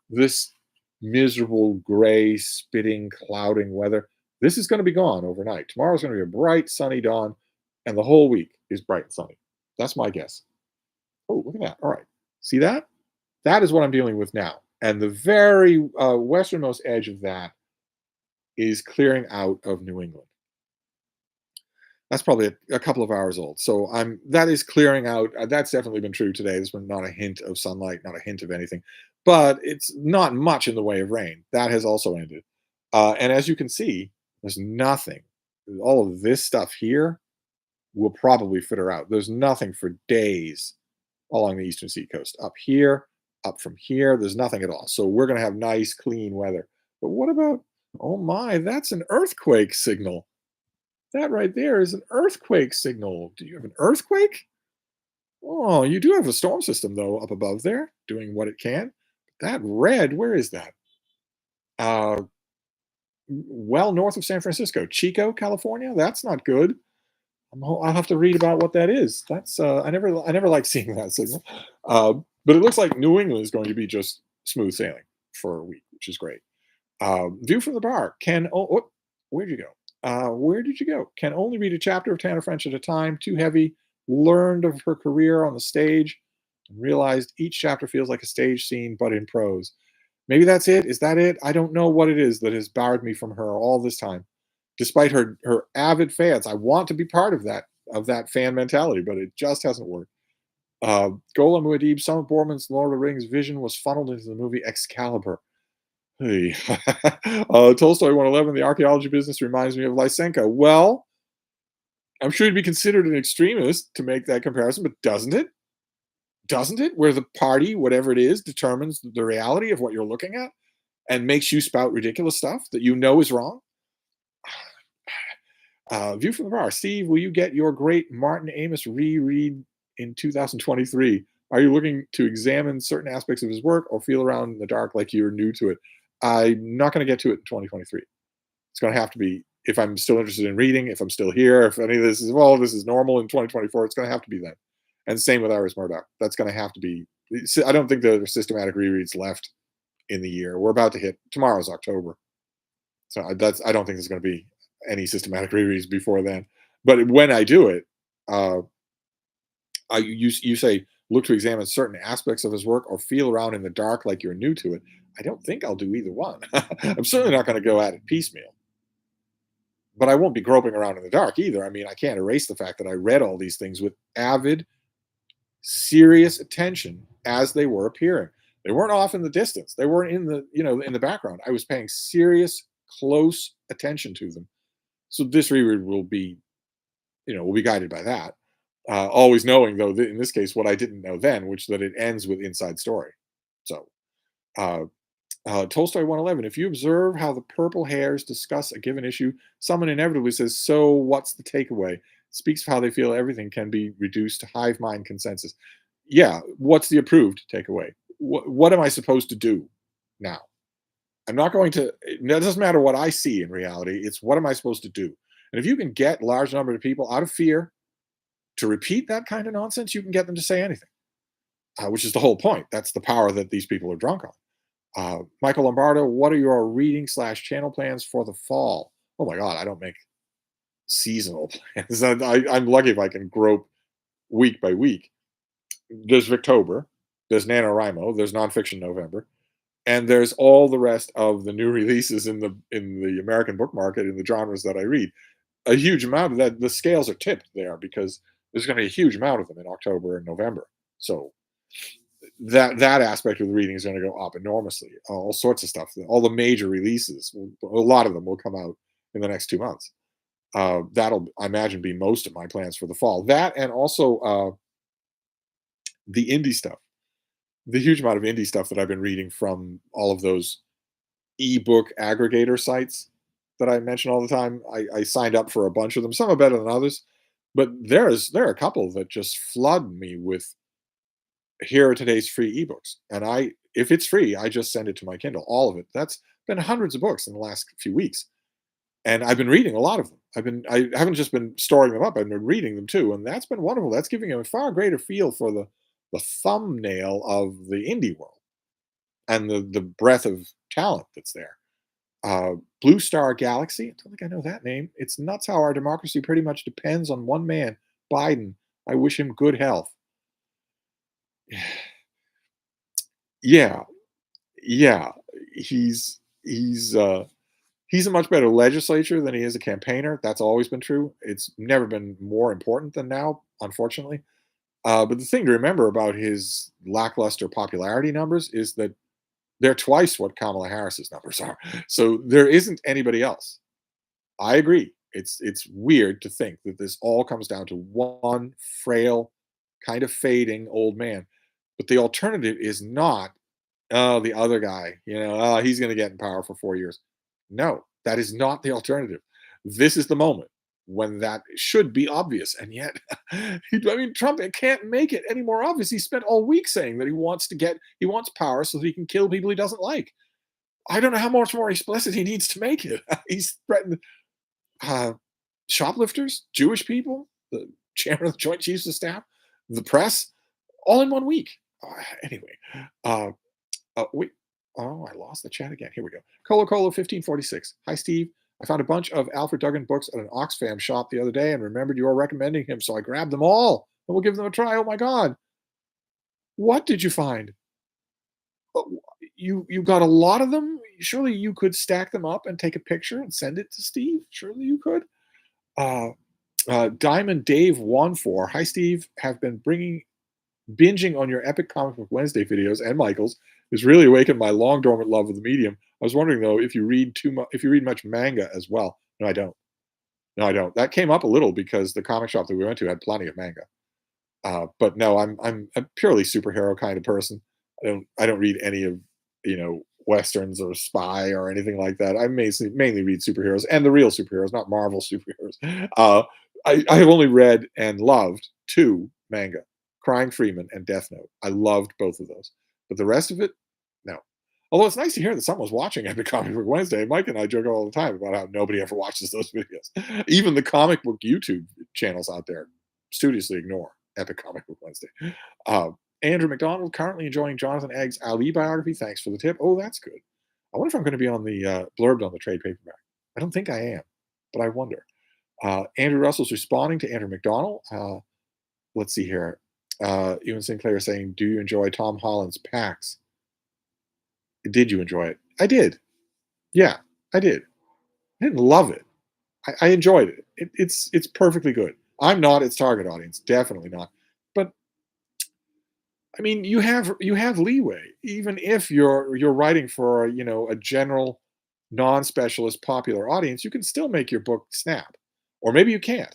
This miserable, gray, spitting, clouding weather, this is going to be gone overnight. Tomorrow's going to be a bright, sunny dawn, and the whole week is bright and sunny. That's my guess. Oh, look at that. All right. See that? That is what I'm dealing with now. And the very westernmost edge of that is clearing out of New England. That's probably a couple of hours old. So that is clearing out. That's definitely been true today. There's been not a hint of sunlight, not a hint of anything, but it's not much in the way of rain. That has also ended. And as you can see, there's nothing. All of this stuff here will probably fitter out. There's nothing for days along the eastern seacoast. Up here, up from here, there's nothing at all. So we're going to have nice, clean weather. But what about, oh my, that's an earthquake signal. That right there is an earthquake signal. Do you have an earthquake? Oh, you do have a storm system, though, up above there, doing what it can. That red, where is that? Uh, well north of San Francisco, Chico, California. That's not good. I'll have to read about what that is. That's I never like seeing that signal. But it looks like New England is going to be just smooth sailing for a week, which is great. View from the bar. Where'd you go? Where did you go? Can only read a chapter of Tanner French at a time. Too heavy. Learned of her career on the stage and realized each chapter feels like a stage scene, but in prose. Maybe that's it. Is that it? I don't know what it is that has barred me from her all this time. Despite her avid fans, I want to be part of that fan mentality, but it just hasn't worked. Golem Muad'Dib, some of Borman's Lord of the Rings vision was funneled into the movie Excalibur. Hey. Tolstoy 111, the archaeology business reminds me of Lysenko. Well, I'm sure you'd be considered an extremist to make that comparison, but doesn't it? Doesn't it? Where the party, whatever it is, determines the reality of what you're looking at and makes you spout ridiculous stuff that you know is wrong? View from the bar. Steve, will you get your great Martin Amis reread in 2023? Are you looking to examine certain aspects of his work or feel around in the dark like you're new to it? I'm not going to get to it in 2023. It's going to have to be, if I'm still interested in reading, if I'm still here, if any of this is, well, this is normal in 2024, it's going to have to be then. And same with Iris Murdoch. That's going to have to be, I don't think there are systematic rereads left in the year. We're about to hit, tomorrow's October. So I don't think there's going to be any systematic rereads before then. But when I do it, you say look to examine certain aspects of his work or feel around in the dark like you're new to it. I don't think I'll do either one. I'm certainly not going to go at it piecemeal, but I won't be groping around in the dark either. I mean, I can't erase the fact that I read all these things with avid, serious attention as they were appearing. They weren't off in the distance. They weren't in the background. I was paying serious, close attention to them. So this reread will be guided by that. Always knowing, though, in this case, what I didn't know then, which that it ends with inside story. So, Tolstoy 111, if you observe how the purple hairs discuss a given issue, someone inevitably says, so what's the takeaway? Speaks of how they feel everything can be reduced to hive mind consensus. Yeah, what's the approved takeaway? What am I supposed to do now? I'm not going to, it doesn't matter what I see in reality, it's what am I supposed to do? And if you can get large number of people out of fear to repeat that kind of nonsense, you can get them to say anything, which is the whole point. That's the power that these people are drunk on. Michael Lombardo, what are your reading/channel plans for the fall? Oh my God, I don't make seasonal plans. I'm lucky if I can grope week by week. There's Victober, there's NaNoWriMo, there's Nonfiction November, and there's all the rest of the new releases in the American book market in the genres that I read. A huge amount of that, the scales are tipped there because there's going to be a huge amount of them in October and November. So that aspect of the reading is going to go up enormously. All sorts of stuff, all the major releases, a lot of them will come out in the next 2 months. That'll, I imagine, be most of my plans for the fall. That and also the indie stuff, the huge amount of indie stuff that I've been reading from all of those ebook aggregator sites that I mention all the time. I signed up for a bunch of them. Some are better than others, but there are a couple that just flood me with, here are today's free ebooks, and if it's free, I just send it to my Kindle, all of it. That's been hundreds of books in the last few weeks, and I've been reading a lot of them. I haven't just been storing them up. I've been reading them too, and that's been wonderful. That's giving a far greater feel for the thumbnail of the indie world and the breadth of talent that's there. Blue Star Galaxy. I don't think I know that name. It's nuts how our democracy pretty much depends on one man, Biden. I wish him good health. Yeah, yeah. He's a much better legislature than he is a campaigner. That's always been true. It's never been more important than now, unfortunately. But the thing to remember about his lackluster popularity numbers is that they're twice what Kamala Harris's numbers are. So there isn't anybody else. I agree. It's weird to think that this all comes down to one frail, kind of fading old man. But the alternative is not, oh, the other guy, oh, he's going to get in power for 4 years. No, that is not the alternative. This is the moment when that should be obvious. And yet, Trump can't make it any more obvious. He spent all week saying that he wants power so that he can kill people he doesn't like. I don't know how much more explicit he needs to make it. He's threatened uh, shoplifters, Jewish people, the chairman of the Joint Chiefs of Staff, the press, all in 1 week. Anyway, uh, wait. Oh, I lost the chat again. Here we go. Colo 1546. Hi, Steve. I found a bunch of Alfred Duggan books at an Oxfam shop the other day and remembered you were recommending him, so I grabbed them all and we'll give them a try. Oh my God. What did you find? You got a lot of them? Surely you could stack them up and take a picture and send it to Steve. Surely you could. Uh, Diamond Dave 14. Hi, Steve. Have been binging on your Epic Comic Book Wednesday videos and Michael's has really awakened my long dormant love of the medium. I was wondering though if you read much manga as well. No, I don't. No, I don't. That came up a little because the comic shop that we went to had plenty of manga. But no, I'm a purely superhero kind of person. I don't read any of westerns or spy or anything like that. I mainly read superheroes and the real superheroes, not Marvel superheroes. I have only read and loved two manga, Crying Freeman and Death Note. I loved both of those, but the rest of it, no. Although it's nice to hear that someone was watching Epic Comic Book Wednesday. Mike and I joke all the time about how nobody ever watches those videos. Even the comic book YouTube channels out there studiously ignore Epic Comic Book Wednesday. Uh, Andrew McDonald, currently enjoying Jonathan Egg's Ali biography. Thanks for the tip. Oh, that's good. I wonder if I'm going to be on the blurbed on the trade paperback. I don't think I am, but I wonder. Andrew Russell's responding to Andrew McDonald. Let's see here. Ewan Sinclair is saying, do you enjoy Tom Holland's PAX? Did you enjoy it? I did. Yeah, I did. I didn't love it. I enjoyed it. It's perfectly good. I'm not its target audience, definitely not. But I mean, you have leeway, even if you're writing for a general, non-specialist popular audience. You can still make your book snap, or maybe you can't.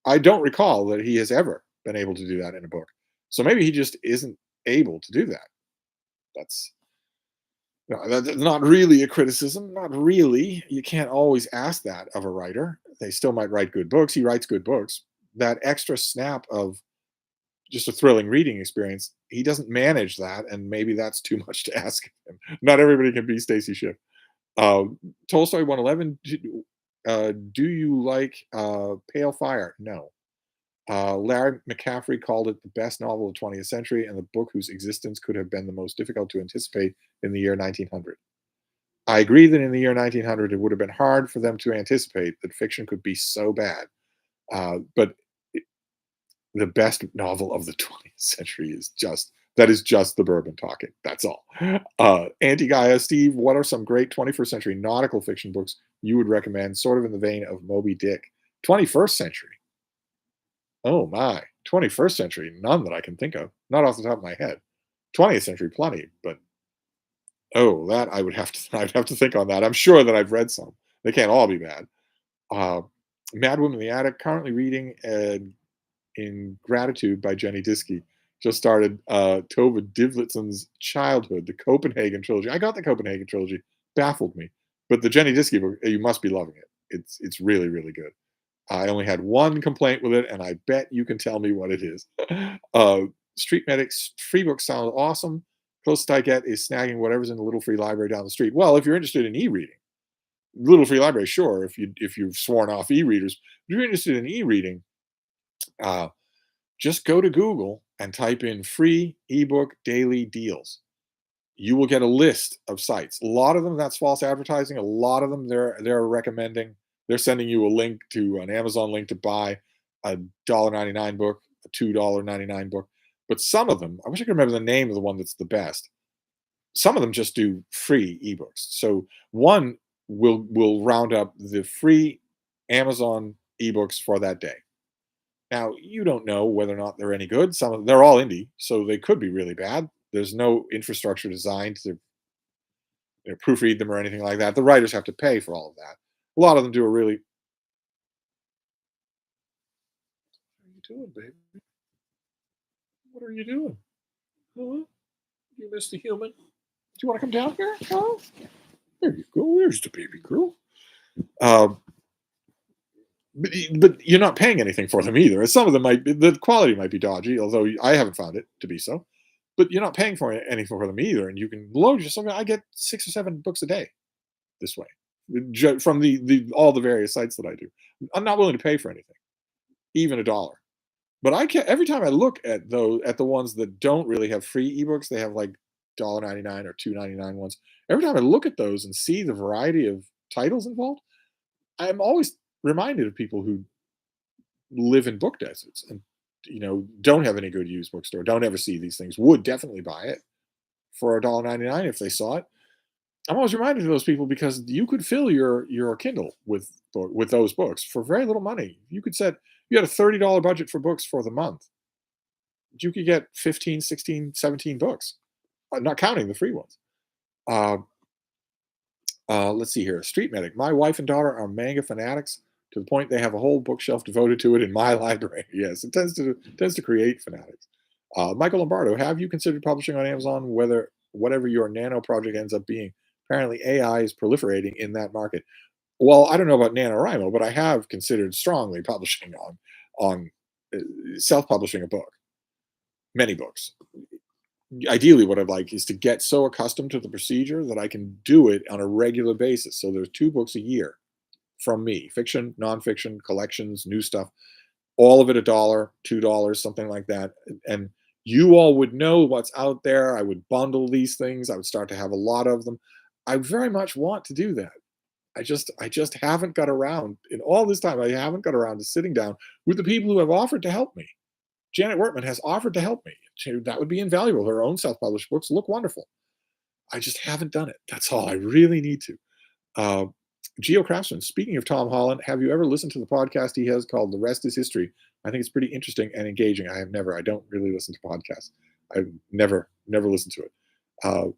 I don't recall that he has ever been able to do that in a book, so maybe he just isn't able to do that. That's No, that's not really a criticism. Not really. You can't always ask that of a writer. They still might write good books. He writes good books. That extra snap of just a thrilling reading experience, he doesn't manage that, and maybe that's too much to ask of him. Not everybody can be Stacy Schiff. Tolstoy 111. Do you like Pale Fire? No. Larry McCaffrey called it the best novel of the 20th century and the book whose existence could have been the most difficult to anticipate in the year 1900. I agree that in the year 1900, it would have been hard for them to anticipate that fiction could be so bad. But the best novel of the 20th century is just That is just the bourbon talking. That's all. Anti-Gaia, Steve, what are some great 21st century nautical fiction books you would recommend, sort of in the vein of Moby Dick? 21st century. Oh my. 21st century. None that I can think of. Not off the top of my head. 20th century, plenty, but oh, that I would have to I'd have to think on that. I'm sure that I've read some. They can't all be bad. Uh, Mad Woman in the Attic, currently reading In Gratitude by Jenny Diskey. Just started Tova Divlitson's Childhood, the Copenhagen trilogy. I got the Copenhagen trilogy, baffled me. But the Jenny Diskey book, you must be loving it. It's really, really good. I only had one complaint with it, and I bet you can tell me what it is. uh, Street Medics free books sound awesome. Closest I get is snagging whatever's in the little free library down the street. Well, if you're interested in e-reading, little free library, sure. If you've sworn off e-readers, if you're interested in e-reading, uh, just go to Google and type in free ebook daily deals. You will get a list of sites. A lot of them that's false advertising. A lot of them they're recommending. They're sending you a link to an Amazon link to buy a $1.99 book, a $2.99 book. But some of them, I wish I could remember the name of the one that's the best. Some of them just do free ebooks. So one will round up the free Amazon ebooks for that day. Now, you don't know whether or not they're any good. Some of them, they're all indie, so they could be really bad. There's no infrastructure designed to proofread them or anything like that. The writers have to pay for all of that. A lot of them do a really. What are you doing, baby? What are you doing? Huh? You miss the human? Do you want to come down here? Huh? There you go. There's the baby girl. Um, but you're not paying anything for them either. Some of them the quality might be dodgy, although I haven't found it to be so. But you're not paying for anything for them either, and you can load yourself. I get 6 or 7 books a day this way from the all the various sites that I do. I'm not willing to pay for anything, even $1. But I can every time I look at the ones that don't really have free ebooks, they have like $1.99 or $2.99 ones. Every time I look at those and see the variety of titles involved, I'm always reminded of people who live in book deserts and don't have any good used bookstore, don't ever see these things, would definitely buy it for $1.99 if they saw it. I'm always reminded of those people because you could fill your Kindle with those books for very little money. You had a $30 budget for books for the month. You could get 15, 16, 17 books, not counting the free ones. Uh, let's see here. Street Medic. My wife and daughter are manga fanatics to the point they have a whole bookshelf devoted to it in my library. Yes, it tends to create fanatics. Michael Lombardo, have you considered publishing on Amazon? Whatever your nano project ends up being, apparently AI is proliferating in that market. Well, I don't know about NaNoWriMo, but I have considered strongly publishing on self-publishing a book, many books. Ideally, what I'd like is to get so accustomed to the procedure that I can do it on a regular basis. So there's 2 books a year from me, fiction, nonfiction, collections, new stuff, all of it $1, $2, something like that. And you all would know what's out there. I would bundle these things. I would start to have a lot of them. I very much want to do that. I just haven't got around in all this time. I haven't got around to sitting down with the people who have offered to help me. Janet Wortman has offered to help me. That would be invaluable. Her own self-published books look wonderful. I just haven't done it. That's all. I really need to. Uh, Geo Craftsman, speaking of Tom Holland, have you ever listened to the podcast he has called The Rest is History? I think it's pretty interesting and engaging. I have never. I don't really listen to podcasts. I've never listened to it.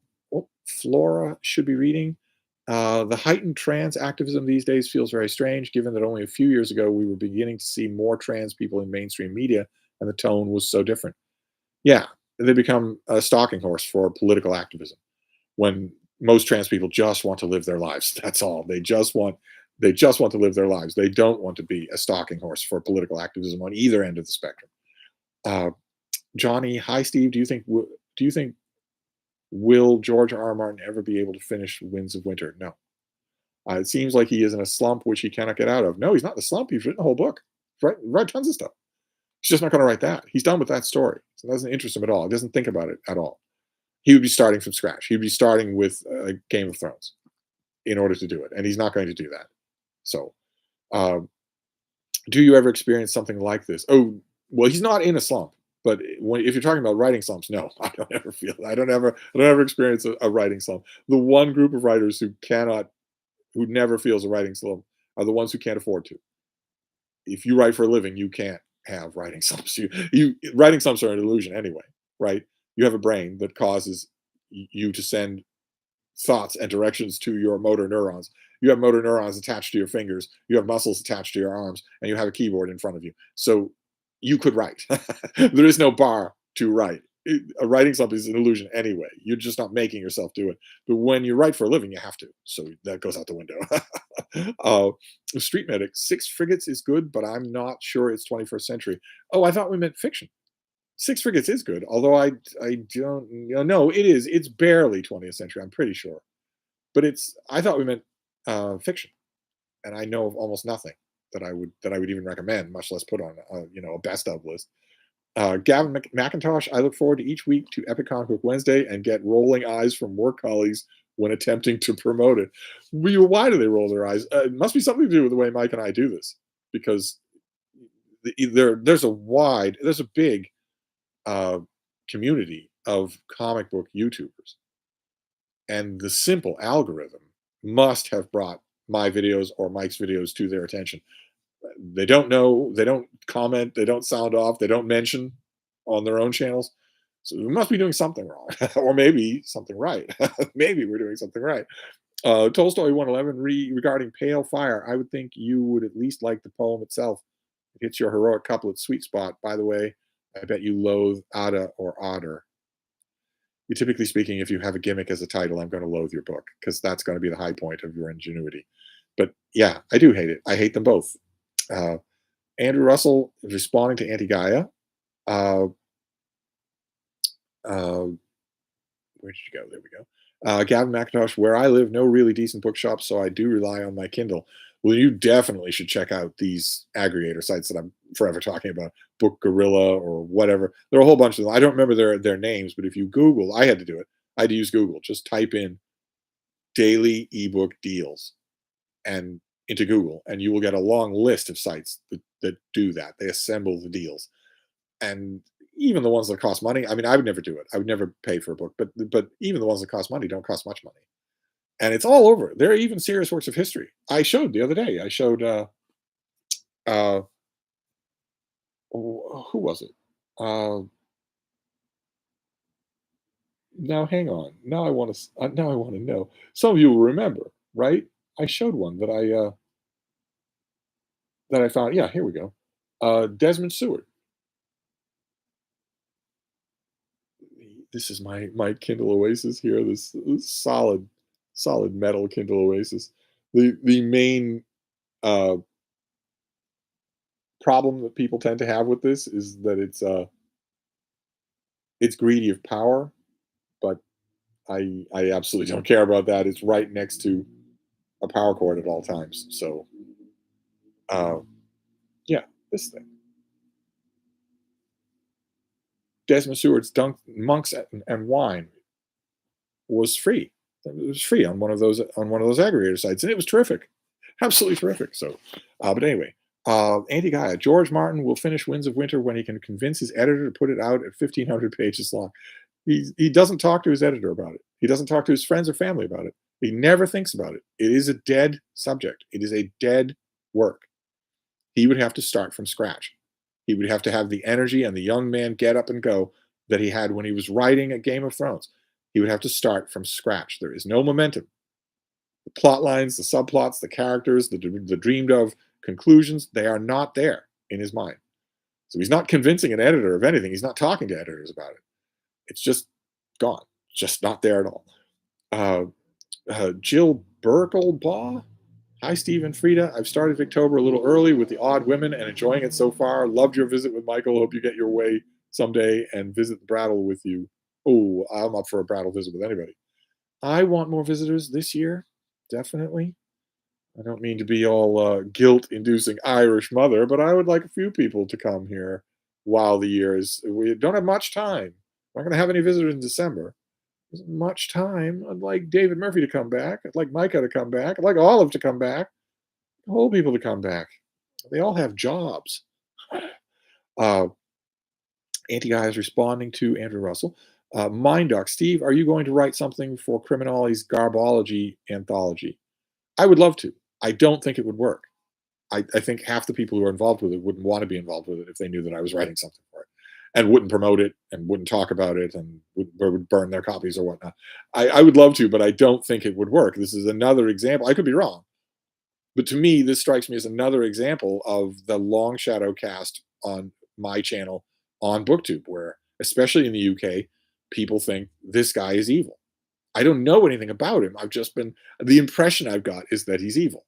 Flora should be reading. The heightened trans activism these days feels very strange, given that only a few years ago we were beginning to see more trans people in mainstream media, and the tone was so different. Yeah, they become a stalking horse for political activism when most trans people just want to live their lives. That's all. They just want to live their lives. They don't want to be a stalking horse for political activism on either end of the spectrum. Uh, Johnny, hi Steve. Do you think will George R. R. Martin ever be able to finish Winds of Winter? No. It seems like he is in a slump which he cannot get out of. No, he's not in a slump. He's written a whole book. Read tons of stuff. He's just not going to write that. He's done with that story. So it doesn't interest him at all. He doesn't think about it at all. He would be starting from scratch. He would be starting with Game of Thrones in order to do it, and he's not going to do that. So, do you ever experience something like this? Oh, well, he's not in a slump. But if you're talking about writing slumps, no, I don't ever experience a writing slump. The one group of writers who never feels a writing slump are the ones who can't afford to. If you write for a living, you can't have writing slumps. You writing slumps are an illusion anyway, right? You have a brain that causes you to send thoughts and directions to your motor neurons. You have motor neurons attached to your fingers, you have muscles attached to your arms, and you have a keyboard in front of you. So you could write. There is no bar to write. A writing slump is an illusion anyway. You're just not making yourself do it. But when you write for a living, you have to. So that goes out the window. uh, Street Medic, Six Frigates is good, but I'm not sure it's 21st century. Oh, I thought we meant fiction. Six Frigates is good, although I don't no, it is. It's barely 20th century. I'm pretty sure, but I thought we meant fiction, and I know of almost nothing that I would even recommend, much less put on a best of list. Gavin McIntosh, I look forward to each week to Epic Comic Book Wednesday and get rolling eyes from work colleagues when attempting to promote it. Why do they roll their eyes? It must be something to do with the way Mike and I do this, because there's a big uh, community of comic book YouTubers, and the simple algorithm must have brought my videos or Mike's videos to their attention. They don't know, they don't comment, they don't sound off, they don't mention on their own channels. So we must be doing something wrong, or maybe something right. Maybe we're doing something right. Tolstoy 111 regarding Pale Fire. I would think you would at least like the poem itself. It hits your heroic couplet sweet spot. By the way, I bet you loathe Ada or Otter. Typically speaking, if you have a gimmick as a title, I'm going to loathe your book because that's going to be the high point of your ingenuity. But yeah, I do hate it. I hate them both. Uh, Andrew Russell is responding to Anti Gaia. Uh, uh, where did you go? There we go. Gavin McIntosh, where I live, no really decent bookshops, so I do rely on my Kindle. Well, you definitely should check out these aggregator sites that I'm forever talking about, Book Gorilla or whatever. There are a whole bunch of them. I don't remember their names, but if you Google, I had to do it. I had to use Google. Just type in daily ebook deals and into Google, and you will get a long list of sites that do that. They assemble the deals, and even the ones that cost money. I mean, I would never do it. I would never pay for a book, but even the ones that cost money don't cost much money, and it's all over. There are even serious works of history. I showed the other day. I showed uh, who was it? Uh, Now hang on. Now I want to know. Some of you will remember, right? I showed one that I found. Yeah, here we go. Desmond Stewart. This is my Kindle Oasis here. This solid metal Kindle Oasis. The main uh, problem that people tend to have with this is that it's greedy of power, but I absolutely don't care about that. It's right next to a power cord at all times. So uh, yeah, this thing. Desmond Stewart's Monks and Wine was free. It was free on one of those aggregator sites, and it was terrific, absolutely terrific. So, but anyway, Anti Gaia. George Martin will finish Winds of Winter when he can convince his editor to put it out at 1,500 pages long. He doesn't talk to his editor about it. He doesn't talk to his friends or family about it. He never thinks about it. It is a dead subject. It is a dead work. He would have to start from scratch. He would have to have the energy and the young man get up and go that he had when he was writing a Game of Thrones. He would have to start from scratch. There is no momentum. The plot lines, the subplots, the characters, the dreamed of conclusions, they are not there in his mind. So he's not convincing an editor of anything. He's not talking to editors about it. It's just gone. Just not there at all. Uh, Jill Burklebaugh. Hi, Steve and Frida. I've started Victober a little early with the Odd Women and enjoying it so far. Loved your visit with Michael. Hope you get your way someday and visit the Brattle with you. Oh, I'm up for a Brattle visit with anybody. I want more visitors this year, definitely. I don't mean to be all guilt-inducing Irish mother, but I would like a few people to come here while the year is. We don't have much time. We're not going to have any visitors in December. There's much time. I'd like David Murphy to come back. I'd like Micah to come back. I'd like Olive to come back. The whole people to come back. They all have jobs. Uh, Anti-Guy is responding to Andrew Russell. Mindduck, Steve, are you going to write something for Criminali's Garbology anthology? I would love to. I don't think it would work. I think half the people who are involved with it wouldn't want to be involved with it if they knew that I was writing something for it, and wouldn't promote it and wouldn't talk about it and would burn their copies or whatnot. I would love to, but I don't think it would work. This is another example. I could be wrong, but to me, this strikes me as another example of the long shadow cast on my channel on BookTube, where, especially in the UK, people think this guy is evil. I don't know anything about him. I've just been, the impression I've got is that he's evil.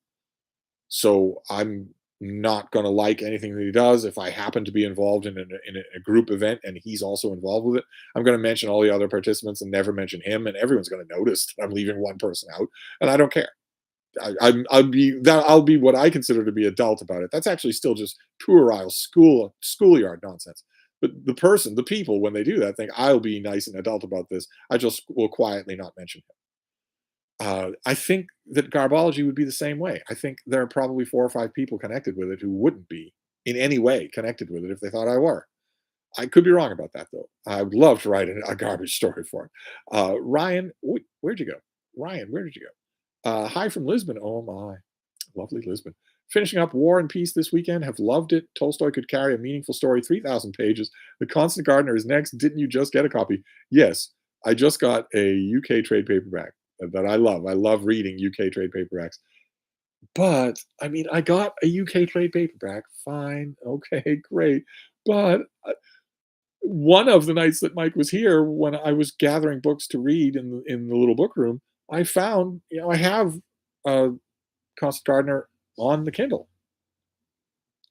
So I'm not going to like anything that he does. If I happen to be involved in a group event and he's also involved with it, I'm going to mention all the other participants and never mention him. And everyone's going to notice that I'm leaving one person out, and I don't care. I'll be what I consider to be adult about it. That's actually still just puerile schoolyard nonsense. But the people, when they do that, think I'll be nice and adult about this. I just will quietly not mention him. I think that Garbology would be the same way. I think there are probably 4 or 5 people connected with it who wouldn't be in any way connected with it if they thought I were. I could be wrong about that, though. I would love to write a garbage story for it. Ryan, where'd you go? Ryan, where did you go? Hi from Lisbon. Oh my, lovely Lisbon. Finishing up War and Peace this weekend. Have loved it. Tolstoy could carry a meaningful story, 3,000 pages. The Constant Gardener is next. Didn't you just get a copy? Yes, I just got a UK trade paperback that I love. I love reading UK trade paperbacks. But I mean, I got a UK trade paperback. Fine, okay, great. But one of the nights that Mike was here, when I was gathering books to read in the little book room, I found, I have Constant Gardener on the Kindle,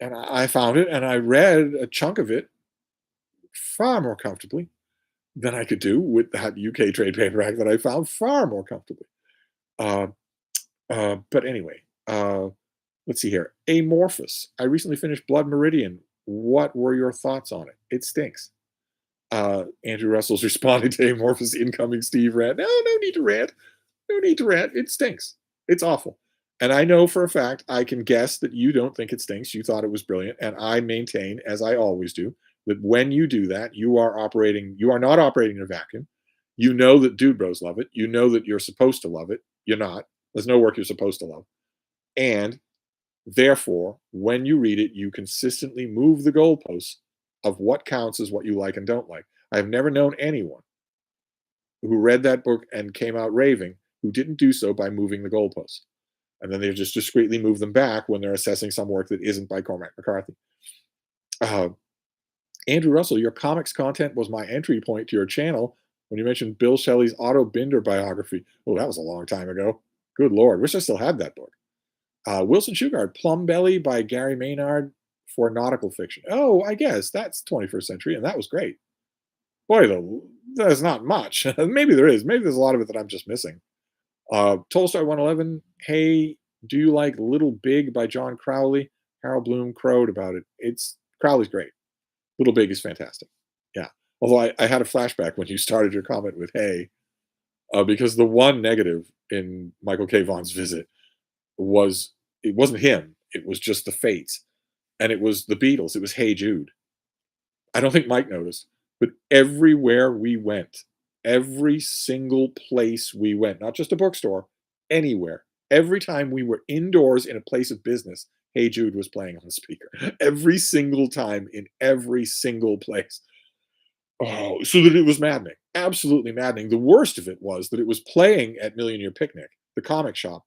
and I found it, and I read a chunk of it far more comfortably than I could do with that UK trade paperback that I found far more comfortably. Uh, but anyway, let's see here. Amorphous. I recently finished Blood Meridian. What were your thoughts on it? It stinks. Andrew Russell's responding to Amorphous incoming Steve rant. No need to rant. No need to rant. It stinks. It's awful. And I know for a fact, I can guess that you don't think it stinks. You thought it was brilliant. And I maintain, as I always do, that when you do that, you are not operating in a vacuum. You know that Dude Bros love it. You know that you're supposed to love it. You're not. There's no work you're supposed to love. And therefore, when you read it, you consistently move the goalposts of what counts as what you like and don't like. I've never known anyone who read that book and came out raving who didn't do so by moving the goalposts. And then they just discreetly move them back when they're assessing some work that isn't by Cormac McCarthy. Andrew Russell, your comics content was my entry point to your channel when you mentioned Bill Shelley's Otto Binder biography. Oh, that was a long time ago. Good Lord. Wish I still had that book. Wilson Shugard, Plum Belly by Gary Maynard for nautical fiction. Oh, I guess that's 21st century, and that was great. Boy, though, there's not much. Maybe there is. Maybe there's a lot of it that I'm just missing. Tolstoy 111, hey, do you like Little Big by John Crowley? Harold Bloom crowed about it. Crowley's great. Little Big is fantastic. Yeah. Although I had a flashback when you started your comment with hey, because the one negative in Michael K. Vaughan's visit was it wasn't him. It was just the Fates. And it was the Beatles. It was Hey Jude. I don't think Mike noticed, but everywhere we went, every single place we went, not just a bookstore, anywhere, every time we were indoors in a place of business, Hey Jude was playing on the speaker. Every single time in every single place. Oh, so that it was maddening. Absolutely maddening. The worst of it was that it was playing at Million Year Picnic, the comic shop.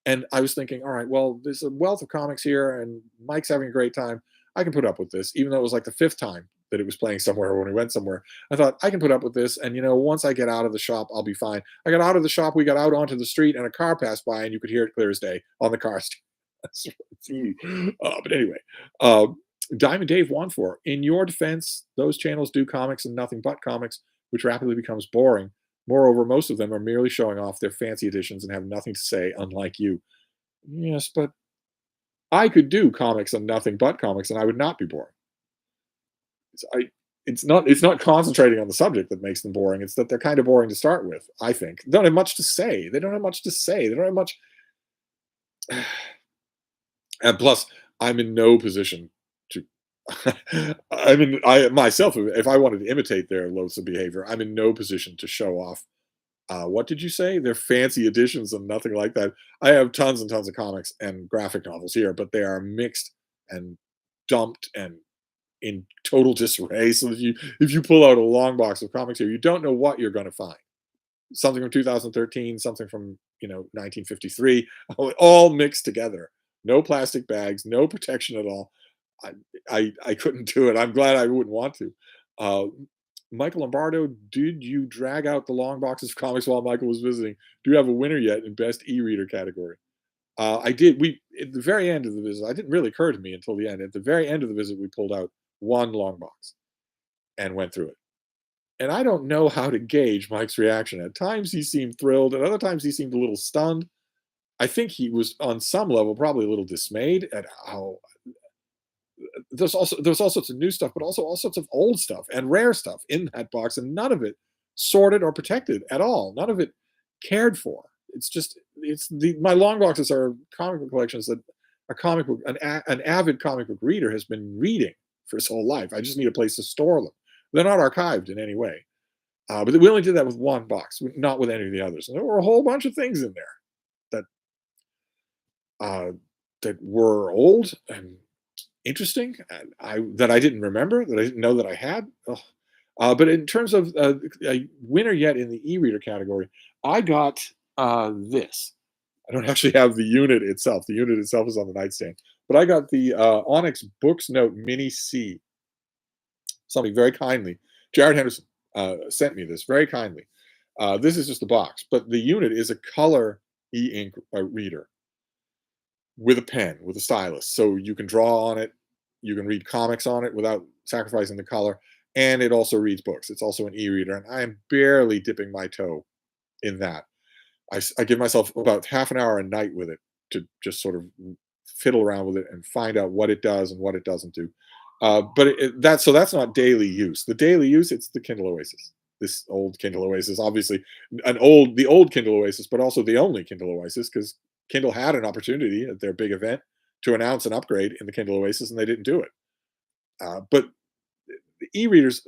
And I was thinking, all right, well, there's a wealth of comics here, and Mike's having a great time. I can put up with this, even though it was like the 5th time that it was playing somewhere when we went somewhere. I thought, I can put up with this, and once I get out of the shop, I'll be fine. I got out of the shop, we got out onto the street, and a car passed by, and you could hear it clear as day on the car. But anyway, Diamond Dave Wanfor, in your defense, those channels do comics and nothing but comics, which rapidly becomes boring. Moreover, most of them are merely showing off their fancy editions and have nothing to say, unlike you. Yes, but I could do comics and nothing but comics, and I would not be boring. It's not concentrating on the subject that makes them boring. It's that they're kind of boring to start with, I think. They don't have much to say. They don't have much to say. They don't have much. And plus, I'm in no position to. I mean, I myself, if I wanted to imitate their loathsome behavior, I'm in no position to show off. What did you say? They're fancy editions and nothing like that. I have tons and tons of comics and graphic novels here, but they are mixed and dumped and in total disarray. So if you pull out a long box of comics here, you don't know what you're going to find. Something from 2013, something from 1953, all mixed together. No plastic bags, no protection at all. I I couldn't do it. I'm glad I wouldn't want to. Uh, Michael Lombardo, did you drag out the long boxes of comics while Michael was visiting? Do you have a winner yet in best e-reader category? I did. We at the very end of the visit. It didn't really occur to me until the end. At the very end of the visit, we pulled out one long box and went through it. And I don't know how to gauge Mike's reaction. At times he seemed thrilled, and other times he seemed a little stunned. I think he was on some level probably a little dismayed at how there's all sorts of new stuff, but also all sorts of old stuff and rare stuff in that box, and none of it sorted or protected at all. None of it cared for. It's just it's the my long boxes are comic book collections that a comic book an avid comic book reader has been reading for his whole life. I just need a place to store them. They're not archived in any way. But we only did that with one box, not with any of the others. And there were a whole bunch of things in there that uh, that were old and interesting, and I that I didn't remember, that I didn't know that I had. Ugh. But in terms of a winner yet in the e-reader category, I got this. I don't actually have the unit itself. The unit itself is on the nightstand, but I got the Onyx Books Note Mini C. Somebody very kindly, Jared Henderson, sent me this very kindly. This is just a box, but the unit is a color e-ink reader with a pen, with a stylus. So you can draw on it, you can read comics on it without sacrificing the color, and it also reads books. It's also an e-reader, and I am barely dipping my toe in that. I give myself about half an hour a night with it to just sort of fiddle around with it and find out what it does and what it doesn't do. But that's not daily use. The daily use, it's the Kindle Oasis. This old Kindle Oasis, obviously the old Kindle Oasis, but also the only Kindle Oasis because Kindle had an opportunity at their big event to announce an upgrade in the Kindle Oasis, and they didn't do it. But the e-readers,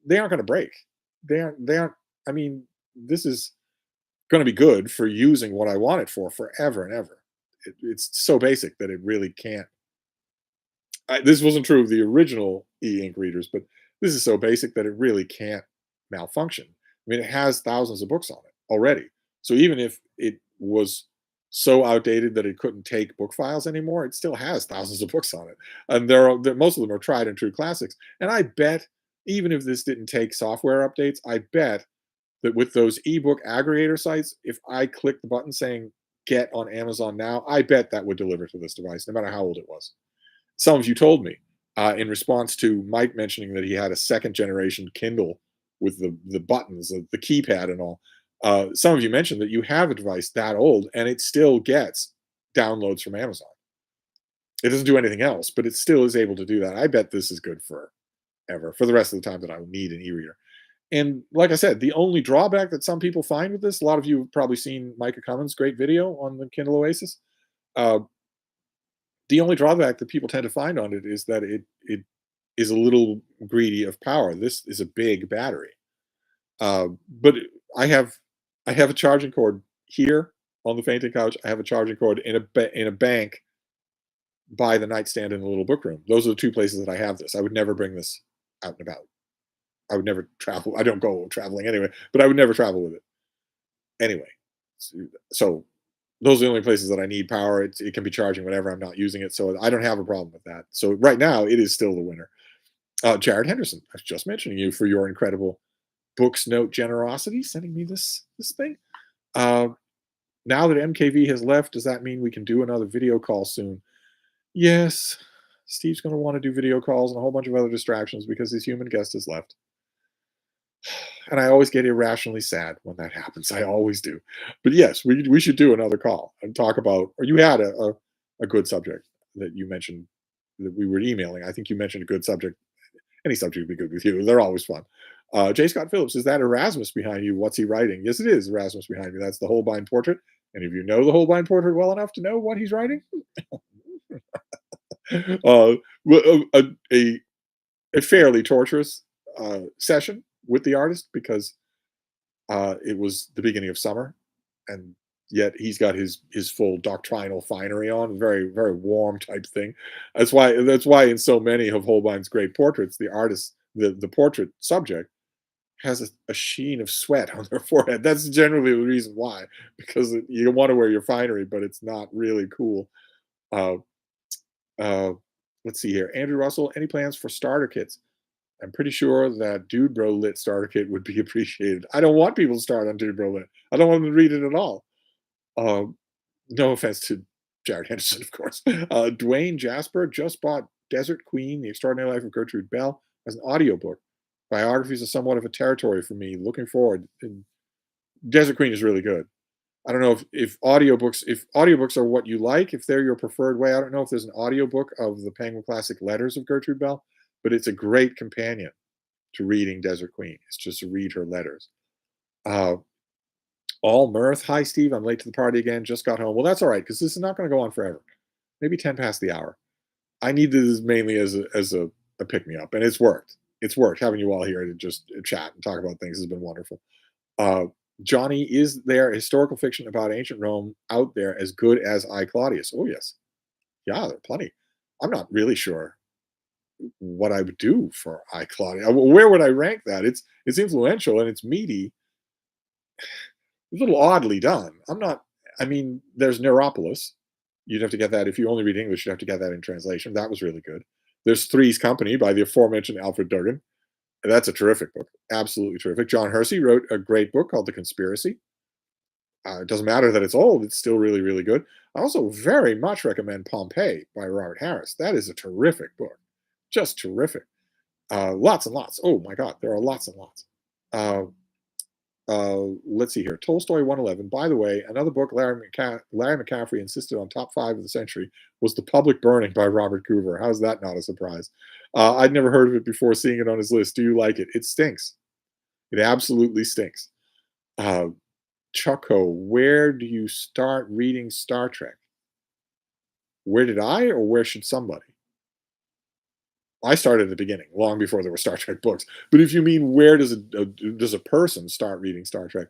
they aren't going to break. They aren't. They aren't. I mean, this is going to be good for using what I want it for forever and ever. It's so basic that it really can't. This wasn't true of the original e-ink readers, but this is so basic that it really can't malfunction. I mean, it has thousands of books on it already. So even if it was so outdated that it couldn't take book files anymore, it still has thousands of books on it, and most of them are tried and true classics. And I bet, even if this didn't take software updates, I bet that with those ebook aggregator sites, if I click the button saying "Get on Amazon now," I bet that would deliver to this device, no matter how old it was. Some of you told me in response to Mike mentioning that he had a second generation Kindle with the buttons, the keypad, and all. Some of you mentioned that you have a device that old and it still gets downloads from Amazon. It doesn't do anything else, but it still is able to do that. I bet this is good forever, for the rest of the time that I would need an e-reader. And like I said, the only drawback that some people find with this, a lot of you have probably seen Micah Cummins' great video on the Kindle Oasis. Uh, the only drawback that people tend to find on it is that it is a little greedy of power. This is a big battery, but I have I have a charging cord here on the fainting couch. I have a charging cord in in a bank by the nightstand in the little book room. Those are the two places that I have this. I would never bring this out and about. I would never travel. I don't go traveling anyway, but I would never travel with it anyway. So those are the only places that I need power. It can be charging whenever I'm not using it, so I don't have a problem with that. So right now, it is still the winner. Jared Henderson, I was just mentioning you for your incredible books note generosity, sending me this thing. Uh, Now that MKV has left, does that mean we can do another video call soon? Yes. Steve's going to want to do video calls and a whole bunch of other distractions because his human guest has left. And I always get irrationally sad when that happens. I always do. But yes, we should do another call and talk about, or you had a good subject that you mentioned that we were emailing. I think you mentioned a good subject. Any subject would be good with you. They're always fun. J. Scott Phillips, is that Erasmus behind you? What's he writing? Yes, it is Erasmus behind me. That's the Holbein portrait. And if you know the Holbein portrait well enough to know what he's writing, uh, a a fairly torturous session with the artist because it was the beginning of summer, and yet he's got his full doctrinal finery on, very very warm type thing. That's why in so many of Holbein's great portraits, the artist, the portrait subject has a sheen of sweat on their forehead. That's generally the reason why, because you want to wear your finery, but it's not really cool. Uh, uh, let's see here. Andrew Russell, any plans for starter kits? I'm pretty sure that Dude Bro Lit starter kit would be appreciated. I don't want people to start on Dude Bro Lit. I don't want them to read it at all. Um, no offense to Jared Henderson, of course. Dwayne Jasper just bought Desert Queen: The Extraordinary Life of Gertrude Bell as an audiobook. Biographies are somewhat of a territory for me. Looking forward. And Desert Queen is really good. I don't know if audiobooks are what you like, if they're your preferred way. I don't know if there's an audiobook of the Penguin Classic Letters of Gertrude Bell, but it's a great companion to reading Desert Queen. It's just to read her letters. Uh, all mirth. Hi, Steve. I'm late to the party again. Just got home. Well, that's all right because this is not going to go on forever. Maybe 10 past the hour. I need this mainly as a pick me up, and it's worked. It's worked having you all here to just chat and talk about things has been wonderful. Uh, Johnny, is there historical fiction about ancient Rome out there as good as I Claudius? Oh yes, yeah, there are plenty. I'm not really sure what I would do for I Claudius. Where would I rank that? It's influential and it's meaty. A little oddly done. I'm not. I mean, there's Neuropolis. You'd have to get that if you only read English. You'd have to get that in translation. That was really good. There's Three's Company by the aforementioned Alfred Durgan. That's a terrific book. Absolutely terrific. John Hersey wrote a great book called The Conspiracy. It doesn't matter that it's old; it's still really, really good. I also very much recommend Pompeii by Robert Harris. That is a terrific book, just terrific. Lots and lots. Oh my God, there are lots and lots. Uh, let's see here. Tolstoy 111. By the way, another book Larry McCaffrey insisted on top five of the century was The Public Burning by Robert Coover. How's that not a surprise? I'd never heard of it before seeing it on his list. Do you like it? It stinks. It absolutely stinks. Uh, Chucko, where do you start reading Star Trek? Where did I, or where should somebody? I started at the beginning, long before there were Star Trek books. But if you mean where does a person start reading Star Trek,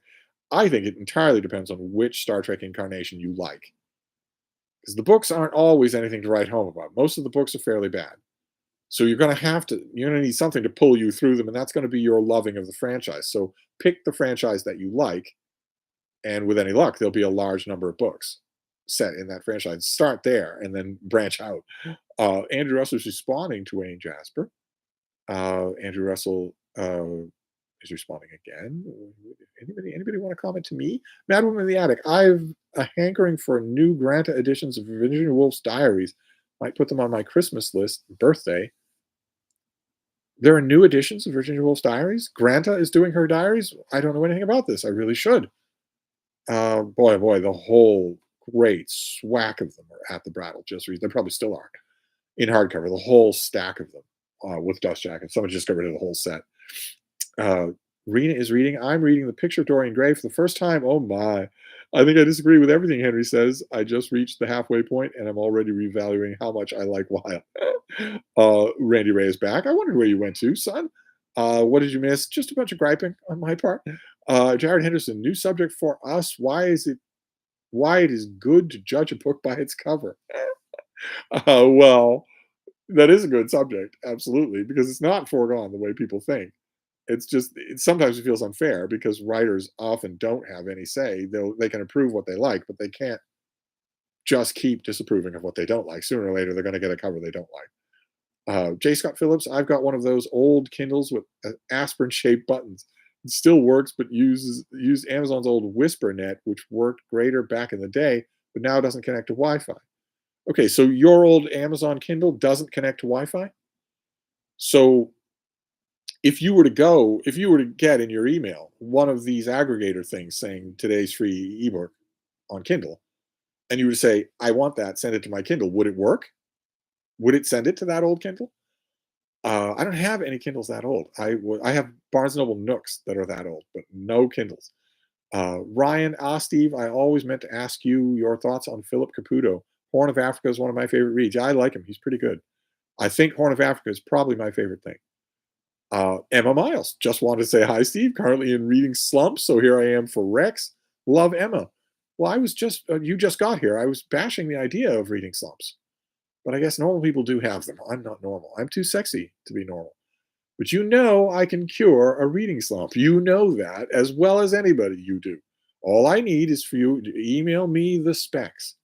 I think it entirely depends on which Star Trek incarnation you like, because the books aren't always anything to write home about. Most of the books are fairly bad, so you're going to need something to pull you through them, and that's going to be your loving of the franchise. So pick the franchise that you like, and with any luck, there'll be a large number of books set in that franchise. Start there, and then branch out. Andrew Russell is responding to Wayne Jasper. Andrew Russell is responding again. Anybody want to comment to me? Madwoman in the Attic. I've a hankering for new Granta editions of Virginia Woolf's diaries. Might put them on my Christmas list. Birthday. There are new editions of Virginia Woolf's diaries. Granta is doing her diaries. I don't know anything about this. I really should. Boy, oh boy, the whole great swack of them are at the Brattle. Just read. They probably still are in hardcover. The whole stack of them with dust jackets. Someone just got rid of the whole set. Uh, Rena is reading. I'm reading The Picture of Dorian Gray for the first time. Oh my. I think I disagree with everything Henry says. I just reached the halfway point and I'm already revaluing how much I like Wilde. Randy Ray is back. I wondered where you went to, son. What did you miss? Just a bunch of griping on my part. Jared Henderson, new subject for us. Why it is good to judge a book by its cover? Well, that is a good subject, absolutely, because it's not foregone the way people think. It's just sometimes it feels unfair because writers often don't have any say. They can approve what they like, but they can't just keep disapproving of what they don't like. Sooner or later, they're going to get a cover they don't like. J. Scott Phillips, I've got one of those old Kindles with aspirin-shaped buttons. It still works, but used Amazon's old WhisperNet, which worked greater back in the day, but now doesn't connect to Wi-Fi. Okay, so your old Amazon Kindle doesn't connect to Wi-Fi. So if you were to get in your email one of these aggregator things saying today's free ebook on Kindle, and you would say, I want that, send it to my Kindle, would it work? Would it send it to that old Kindle? I don't have any Kindles that old. I have Barnes and Noble Nooks that are that old, but no Kindles. Ryan, Steve, I always meant to ask you your thoughts on Philip Caputo. Horn of Africa is one of my favorite reads. Yeah, I like him. He's pretty good. I think Horn of Africa is probably my favorite thing. Emma Miles just wanted to say hi, Steve. Currently in reading slumps, so here I am for Rex. Love Emma. Well, I was just you just got here. I was bashing the idea of reading slumps, but I guess normal people do have them. I'm not normal. I'm too sexy to be normal. But you know I can cure a reading slump. You know that as well as anybody. You do. All I need is for you to email me the specs.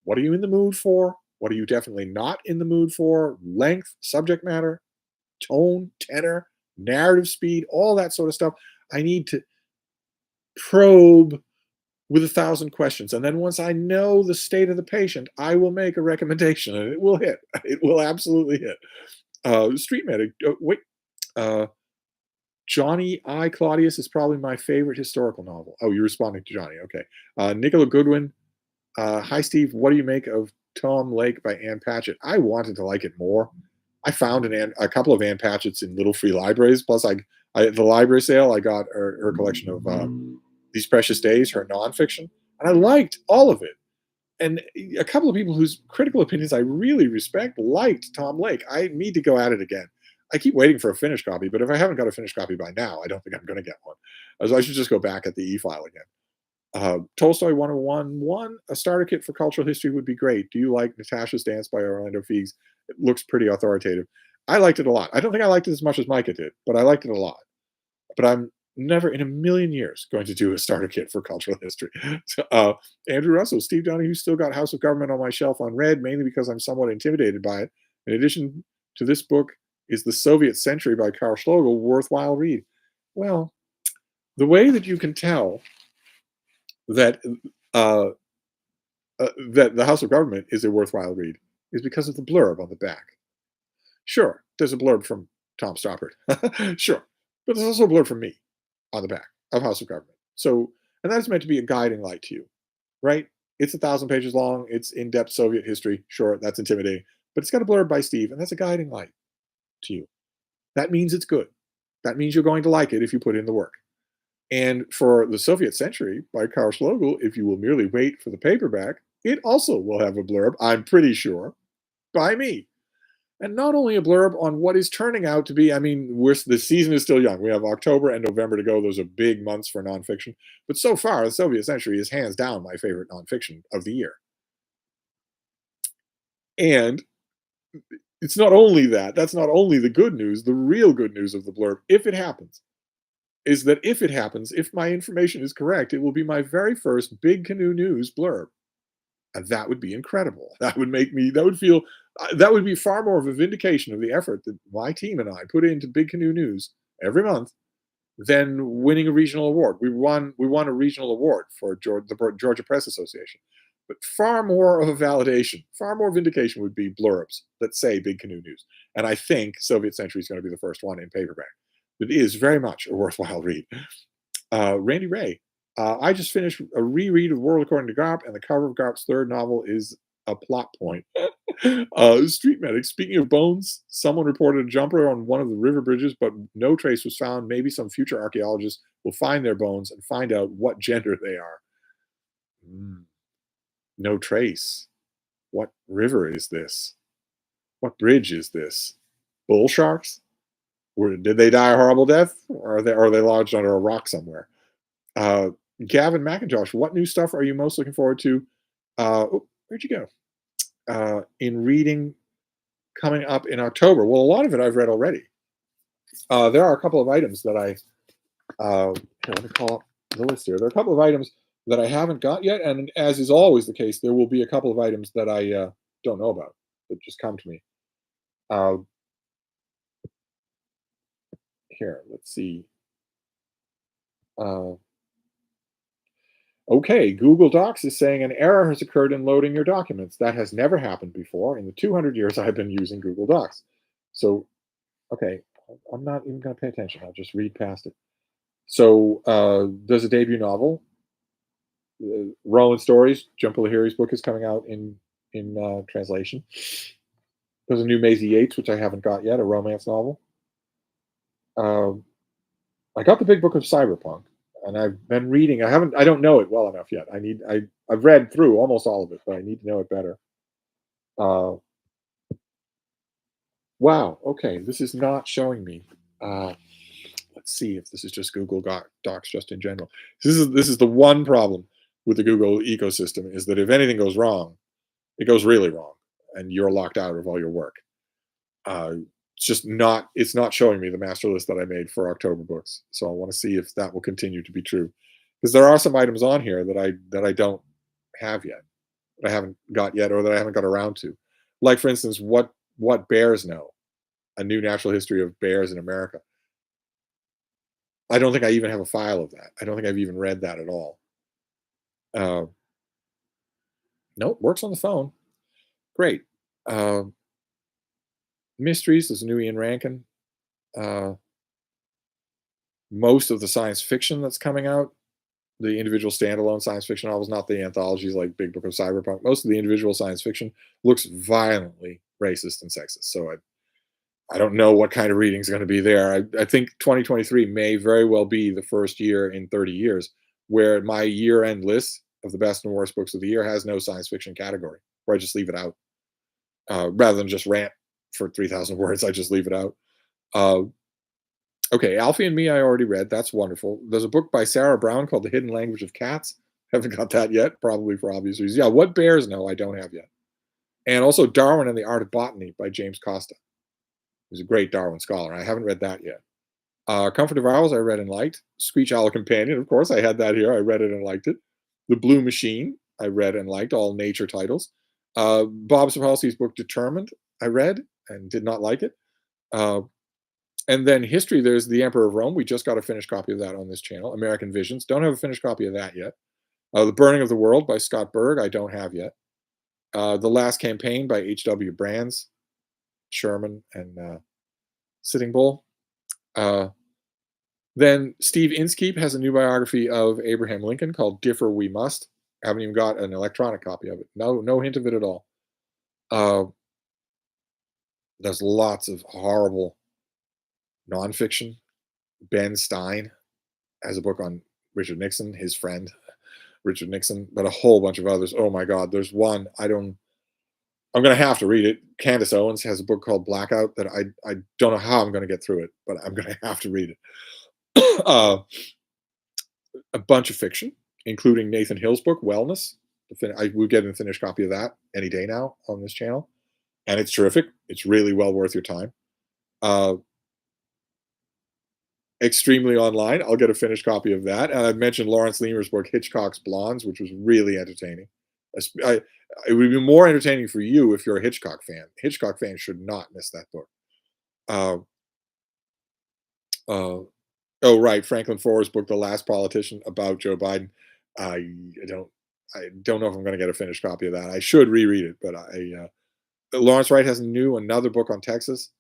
What are you in the mood for? What are you definitely not in the mood for? Length, subject matter, tone, tenor, narrative speed, all that sort of stuff. I need to probe with 1,000 questions. And then once I know the state of the patient, I will make a recommendation and it will hit. It will absolutely hit. Street Medic, wait, uh, Johnny I. Claudius is probably my favorite historical novel. Oh, you're responding to Johnny. Okay. Nicola Goodwin, hi, Steve. What do you make of Tom Lake by Ann Patchett? I wanted to like it more. I found a couple of Ann Patchett's in little free libraries. Plus, I at the library sale, I got her collection of These Precious Days, her nonfiction, and I liked all of it. And a couple of people whose critical opinions I really respect liked Tom Lake. I need to go at it again. I keep waiting for a finished copy, but if I haven't got a finished copy by now, I don't think I'm going to get one. So I should just go back at the e-file again. Tolstoy 101, a starter kit for cultural history would be great. Do you like Natasha's Dance by Orlando Figes? It looks pretty authoritative. I liked it a lot. I don't think I liked it as much as Micah did, but I liked it a lot. But I'm never in a million years going to do a starter kit for cultural history. So, Andrew Russell, Steve Donahue still got House of Government on my shelf unread, mainly because I'm somewhat intimidated by it. In addition to this book, is The Soviet Century by Karl Schlogel worthwhile read? Well, the way that you can tell that uh, that the House of Government is a worthwhile read is because of the blurb on the back. Sure, there's a blurb from Tom Stoppard. Sure, but there's also a blurb from me on the back of House of Government. So, and that's meant to be a guiding light to you, right? It's 1,000 pages long. It's in-depth Soviet history. Sure, that's intimidating, but it's got a blurb by Steve, and that's a guiding light to you. That means it's good. That means you're going to like it if you put in the work. And for The Soviet Century by Karl Schlogel, if you will merely wait for the paperback, it also will have a blurb, I'm pretty sure, by me. And not only a blurb on what is turning out to be, I mean, the season is still young. We have October and November to go. Those are big months for nonfiction. But so far, The Soviet Century is hands down my favorite nonfiction of the year. And it's not only that, that's not only the good news, the real good news of the blurb, if it happens, is that if it happens, if my information is correct, it will be my very first Big Canoe News blurb. And that would be incredible. That would make me, that would feel, that would be far more of a vindication of the effort that my team and I put into Big Canoe News every month than winning a regional award. We won a regional award for the Georgia Press Association. But far more of a validation, far more vindication would be blurbs that say Big Canoe News. And I think Soviet Century is going to be the first one in paperback. It is very much a worthwhile read. Randy Ray, I just finished a reread of World According to Garp, and the cover of Garp's third novel is a plot point. Street Medic, speaking of bones, someone reported a jumper on one of the river bridges, but no trace was found. Maybe some future archaeologists will find their bones and find out what gender they are. No trace. What river is this? What bridge is this? Bull sharks? Did they die a horrible death? Or are they lodged under a rock somewhere? Uh, Gavin McIntosh, what new stuff are you most looking forward to? Where'd you go? In reading coming up in October. Well, a lot of it I've read already. There are a couple of items that let me call up the list here. There are a couple of items that I haven't got yet, and as is always the case, there will be a couple of items that I don't know about that just come to me. Uh, Here, let's see. Uh, Okay, Google Docs is saying an error has occurred in loading your documents. That has never happened before in the 200 years I've been using Google Docs. So, okay, I'm not even going to pay attention. I'll just read past it. So, there's a debut novel, Roland Stories. Jhumpa Lahiri's book is coming out in translation. There's a new Maisie Yates, which I haven't got yet, a romance novel. I got the big book of Cyberpunk, and I've been reading. I don't know it well enough yet. I've read through almost all of it, but I need to know it better. Uh, wow. Okay, this is not showing me Uh, let's see if this is just Google Docs just in general. This is the one problem with the Google ecosystem, is that if anything goes wrong, it goes really wrong, and you're locked out of all your work. Uh, it's not showing me the master list that I made for October books. So I want to see if that will continue to be true, because there are some items on here that I don't have yet, that I haven't got yet, or that I haven't got around to. Like, for instance, what bears know, a new natural history of bears in America. I don't think I even have a file of that. I don't think I've even read that at all. Uh, nope, works on the phone. Great. Uh, Mysteries. There's a new Ian Rankin. Uh, most of the science fiction that's coming out, the individual standalone science fiction novels, not the anthologies like Big Book of Cyberpunk. Most of the individual science fiction looks violently racist and sexist. So I don't know what kind of reading is going to be there. I think 2023 may very well be the first year in 30 years where my year-end list of the best and worst books of the year has no science fiction category, where I just leave it out. Rather than just rant for 3,000 words, I just leave it out. Uh, okay, Alfie and Me, I already read. That's wonderful. There's a book by Sarah Brown called The Hidden Language of Cats. Haven't got that yet, probably for obvious reasons. Yeah, What Bears Know, I don't have yet. And also Darwin and the Art of Botany by James Costa. He's a great Darwin scholar. I haven't read that yet. Comfort of Owls, I read and liked. Screech Owl Companion, of course, I had that here. I read it and liked it. The Blue Machine, I read and liked, all nature titles. Bob Sapolsky's book Determined, I read and did not like it. And then history, there's The Emperor of Rome. We just got a finished copy of that on this channel. American Visions, don't have a finished copy of that yet. The Burning of the World by Scott Berg, I don't have yet. The Last Campaign by H.W. Brands, Sherman, and Sitting Bull. Then Steve Inskeep has a new biography of Abraham Lincoln called Differ We Must. I haven't even got an electronic copy of it. No hint of it at all. There's lots of horrible nonfiction. Ben Stein has a book on Richard Nixon, his friend, Richard Nixon, but a whole bunch of others. Oh my God, there's one, I'm going to have to read it. Candace Owens has a book called Blackout that I don't know how I'm going to get through it, but I'm going to have to read it. A bunch of fiction, including Nathan Hill's book, Wellness. I will get a finished copy of that any day now on this channel. And it's terrific. It's really well worth your time. Extremely Online. I'll get a finished copy of that. And I mentioned Lawrence Lemur's book, Hitchcock's Blondes, which was really entertaining. It would be more entertaining for you if you're a Hitchcock fan. Hitchcock fans should not miss that book. Oh, right, Franklin Foer's book, The Last Politician, about Joe Biden. I don't know if I'm going to get a finished copy of that. I should reread it, but Lawrence Wright has another book on Texas.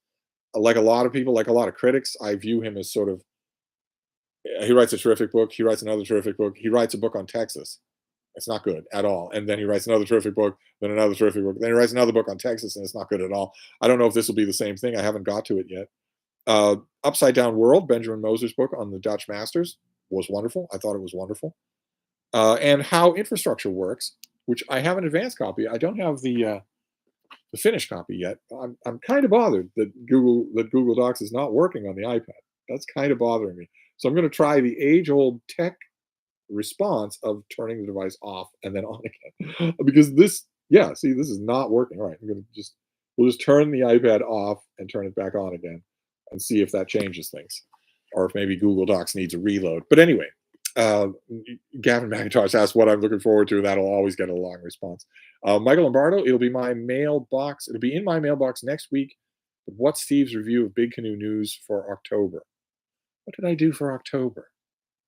Like a lot of people, like a lot of critics, I view him as sort of. He writes a terrific book. He writes another terrific book. He writes a book on Texas. It's not good at all. And then he writes another terrific book, then another terrific book. Then he writes another book on Texas, and it's not good at all. I don't know if this will be the same thing. I haven't got to it yet. Upside Down World, Benjamin Moser's book on the Dutch masters, was wonderful. I thought it was wonderful. And How Infrastructure Works, which I have an advanced copy. I don't have the finished copy yet. I'm kind of bothered that Google Docs is not working on the iPad. That's kind of bothering me. So I'm going to try the age-old tech response of turning the device off and then on again, because this is not working. All right, we'll just turn the iPad off and turn it back on again and see if that changes things, or if maybe Google Docs needs a reload. But anyway, Gavin McIntosh asked what I'm looking forward to. That'll always get a long response. Michael Lombardo, it'll be my mailbox. It'll be in my mailbox next week. What's Steve's review of Big Canoe News for October? What did I do for October?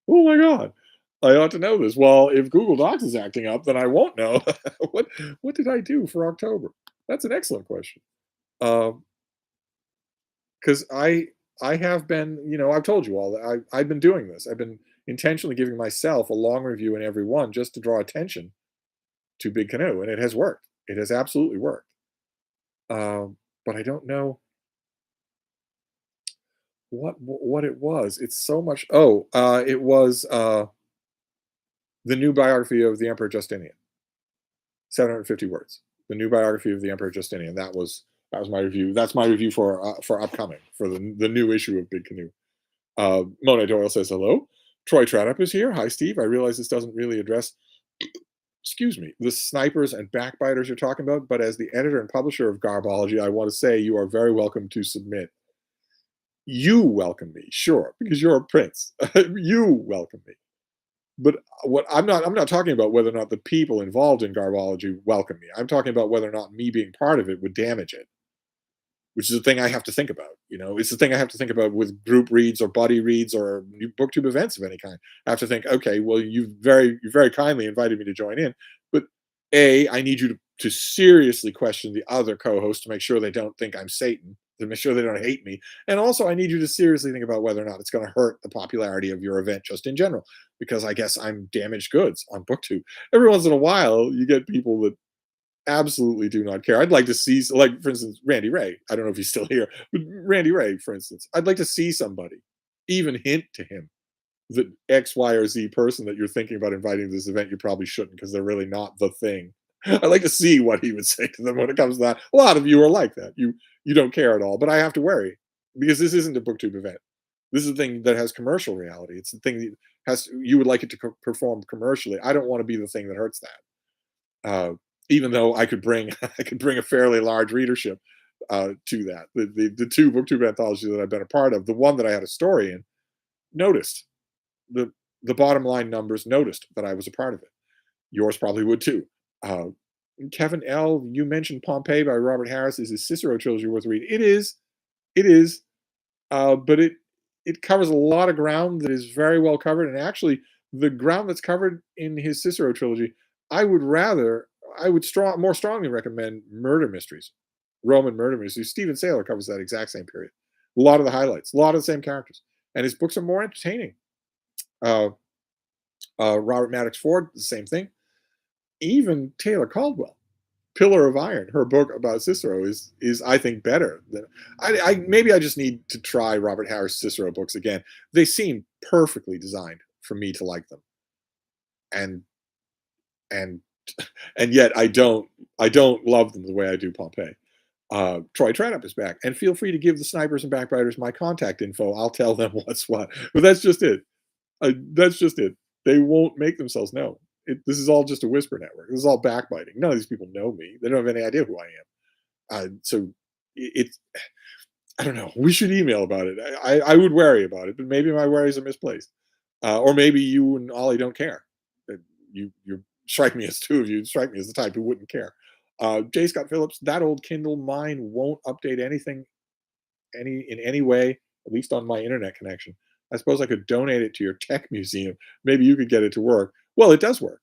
Oh my God, I ought to know this. Well, if Google Docs is acting up, then I won't know. What did I do for October? That's an excellent question. Because I have been, I've told you all that I've been doing this. I've been intentionally giving myself a long review in every one just to draw attention to Big Canoe, and it has worked. It has absolutely worked. But I don't know what it was. It's so much. Oh, it was the new biography of the Emperor Justinian, 750 words. The new biography of the Emperor Justinian. That was That was my review. That's my review for upcoming for the new issue of Big Canoe. Mona Doyle says hello. Troy Tradup is here. Hi, Steve. I realize this doesn't really address, excuse me, the snipers and backbiters you're talking about, but as the editor and publisher of Garbology, I want to say you are very welcome to submit. You welcome me, sure, because you're a prince. You welcome me. But what I'm not talking about whether or not the people involved in Garbology welcome me. I'm talking about whether or not me being part of it would damage it, which is the thing I have to think about. It's the thing I have to think about with group reads or buddy reads or new booktube events of any kind. I have to think, okay, well, you very kindly invited me to join in, but I need you to seriously question the other co-hosts to make sure they don't think I'm Satan, to make sure they don't hate me, and also I need you to seriously think about whether or not it's going to hurt the popularity of your event just in general, because I guess I'm damaged goods on booktube. Every once in a while, you get people that absolutely do not care. I'd like to see, like, for instance, Randy Ray. I don't know if he's still here, but Randy Ray, for instance, I'd like to see somebody even hint to him that X, Y, or Z person that you're thinking about inviting to this event, you probably shouldn't because they're really not the thing. I'd like to see what he would say to them when it comes to that. A lot of you are like that. You don't care at all, but I have to worry because this isn't a booktube event. This is a thing that has commercial reality. It's the thing that you would like it to perform commercially. I don't want to be the thing that hurts that. Even though I could bring I could bring a fairly large readership to that. The two booktube anthologies that I've been a part of, the one that I had a story in, noticed the the bottom line numbers noticed that I was a part of it. Yours probably would too. Uh, Kevin L, you mentioned Pompeii by Robert Harris. Is his Cicero trilogy worth reading? It is, but it covers a lot of ground that is very well covered. And actually, the ground that's covered in his Cicero trilogy, I would rather, I would more strongly recommend Murder Mysteries, Roman Murder Mysteries. Stephen Saylor covers that exact same period. A lot of the highlights, a lot of the same characters, and his books are more entertaining. Uh, Robert Maddox Ford, the same thing. Even Taylor Caldwell, Pillar of Iron, her book about Cicero is I think better than maybe I just need to try Robert Harris Cicero books again. They seem perfectly designed for me to like them, and and and yet I don't love them the way I do Pompeii. Troy Tradup is back, and feel free to give the snipers and backbiters my contact info. I'll tell them what's what. But that's just it. That's just it. They won't make themselves known. This is all just a whisper network. This is all backbiting. None of these people know me. They don't have any idea who I am. So it's, I don't know. We should email about it. I would worry about it, but maybe my worries are misplaced. Or maybe you and Ollie don't care. You strike me as two of you strike me as the type who wouldn't care. J. Scott Phillips, that old Kindle mine won't update anything in any way, at least on my internet connection. I suppose I could donate it to your tech museum. Maybe you could get it to work. Well, it does work.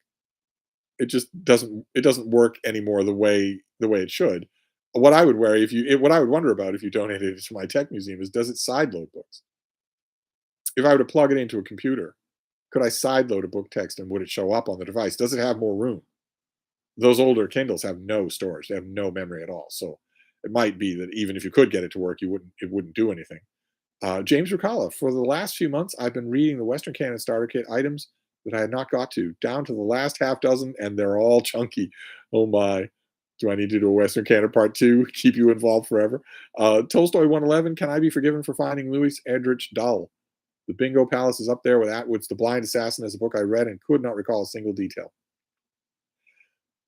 It just doesn't work anymore the way it should. What I would wonder about if you donated it to my tech museum is, does it sideload books? If I were to plug it into a computer, could I sideload a book text and would it show up on the device? Does it have more room? Those older Kindles have no storage. They have no memory at all. So it might be that even if you could get it to work, it wouldn't do anything. James Rucala, for the last few months, I've been reading the Western Canon Starter Kit items that I had not got to, down to the last half dozen, and they're all chunky. Oh my. Do I need to do a Western Canon Part 2? Keep you involved forever? Tolstoy 111, can I be forgiven for finding Louis Edrich dull? The Bingo Palace is up there with Atwood's The Blind Assassin as a book I read and could not recall a single detail.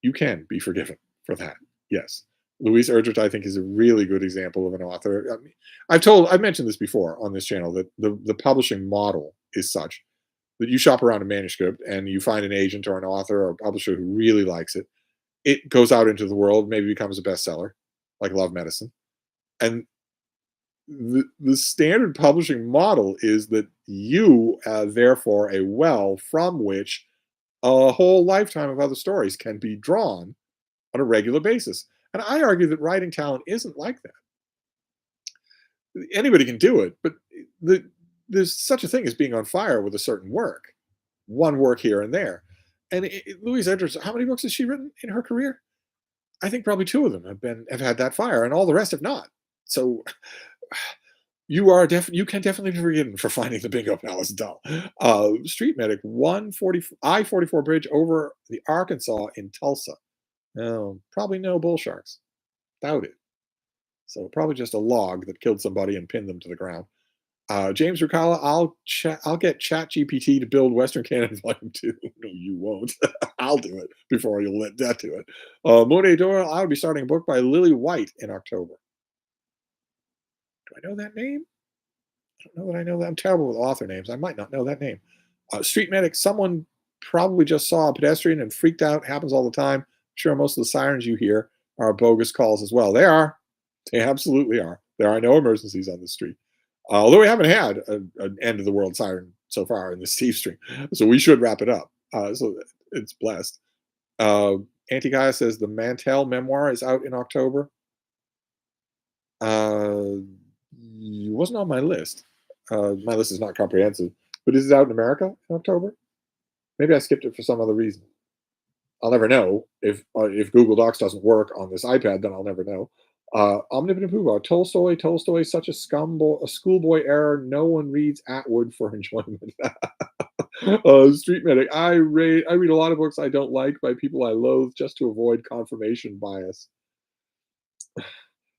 You can be forgiven for that. Yes. Louise Erdrich, I think, is a really good example of an author. I mean, I've mentioned this before on this channel that the publishing model is such that you shop around a manuscript and you find an agent or an author or a publisher who really likes it. It goes out into the world, maybe becomes a bestseller, like Love Medicine. And the standard publishing model is that you are therefore a well from which a whole lifetime of other stories can be drawn on a regular basis. And I argue that writing talent isn't like that. Anybody can do it, but there's such a thing as being on fire with a certain work, one work here and there. And Louise Edwards, how many books has she written in her career? I think probably two of them have had that fire, and all the rest have not. So you can definitely be forgiven for finding the Bingo Palace dull. Street Medic 140 I-44 bridge over the Arkansas in Tulsa. No, probably no bull sharks. Doubt it. So probably just a log that killed somebody and pinned them to the ground. James Ricala, I'll get ChatGPT to build Western Canada Volume 2. No, you won't. I'll do it before you'll let that do it. Monet Doyle, I'll be starting a book by Lily White in October. Do I know that name? I don't know that I know that. I'm terrible with author names. I might not know that name. Street Medic, someone probably just saw a pedestrian and freaked out. Happens all the time. I'm sure most of the sirens you hear are bogus calls as well. They are. They absolutely are. There are no emergencies on the street. Although we haven't had an end of the world siren so far in the Stevestream, so we should wrap it up. So it's blessed. Uh, Auntie Gaia says the Mantell memoir is out in October. It wasn't on my list. My list is not comprehensive, but is it out in America in October? Maybe I skipped it for some other reason. I'll never know if Google Docs doesn't work on this iPad. Then I'll never know. Omnipotent Poobah, Tolstoy is such a schoolboy error. No one reads Atwood for enjoyment. Street Medic, I read a lot of books I don't like by people I loathe just to avoid confirmation bias.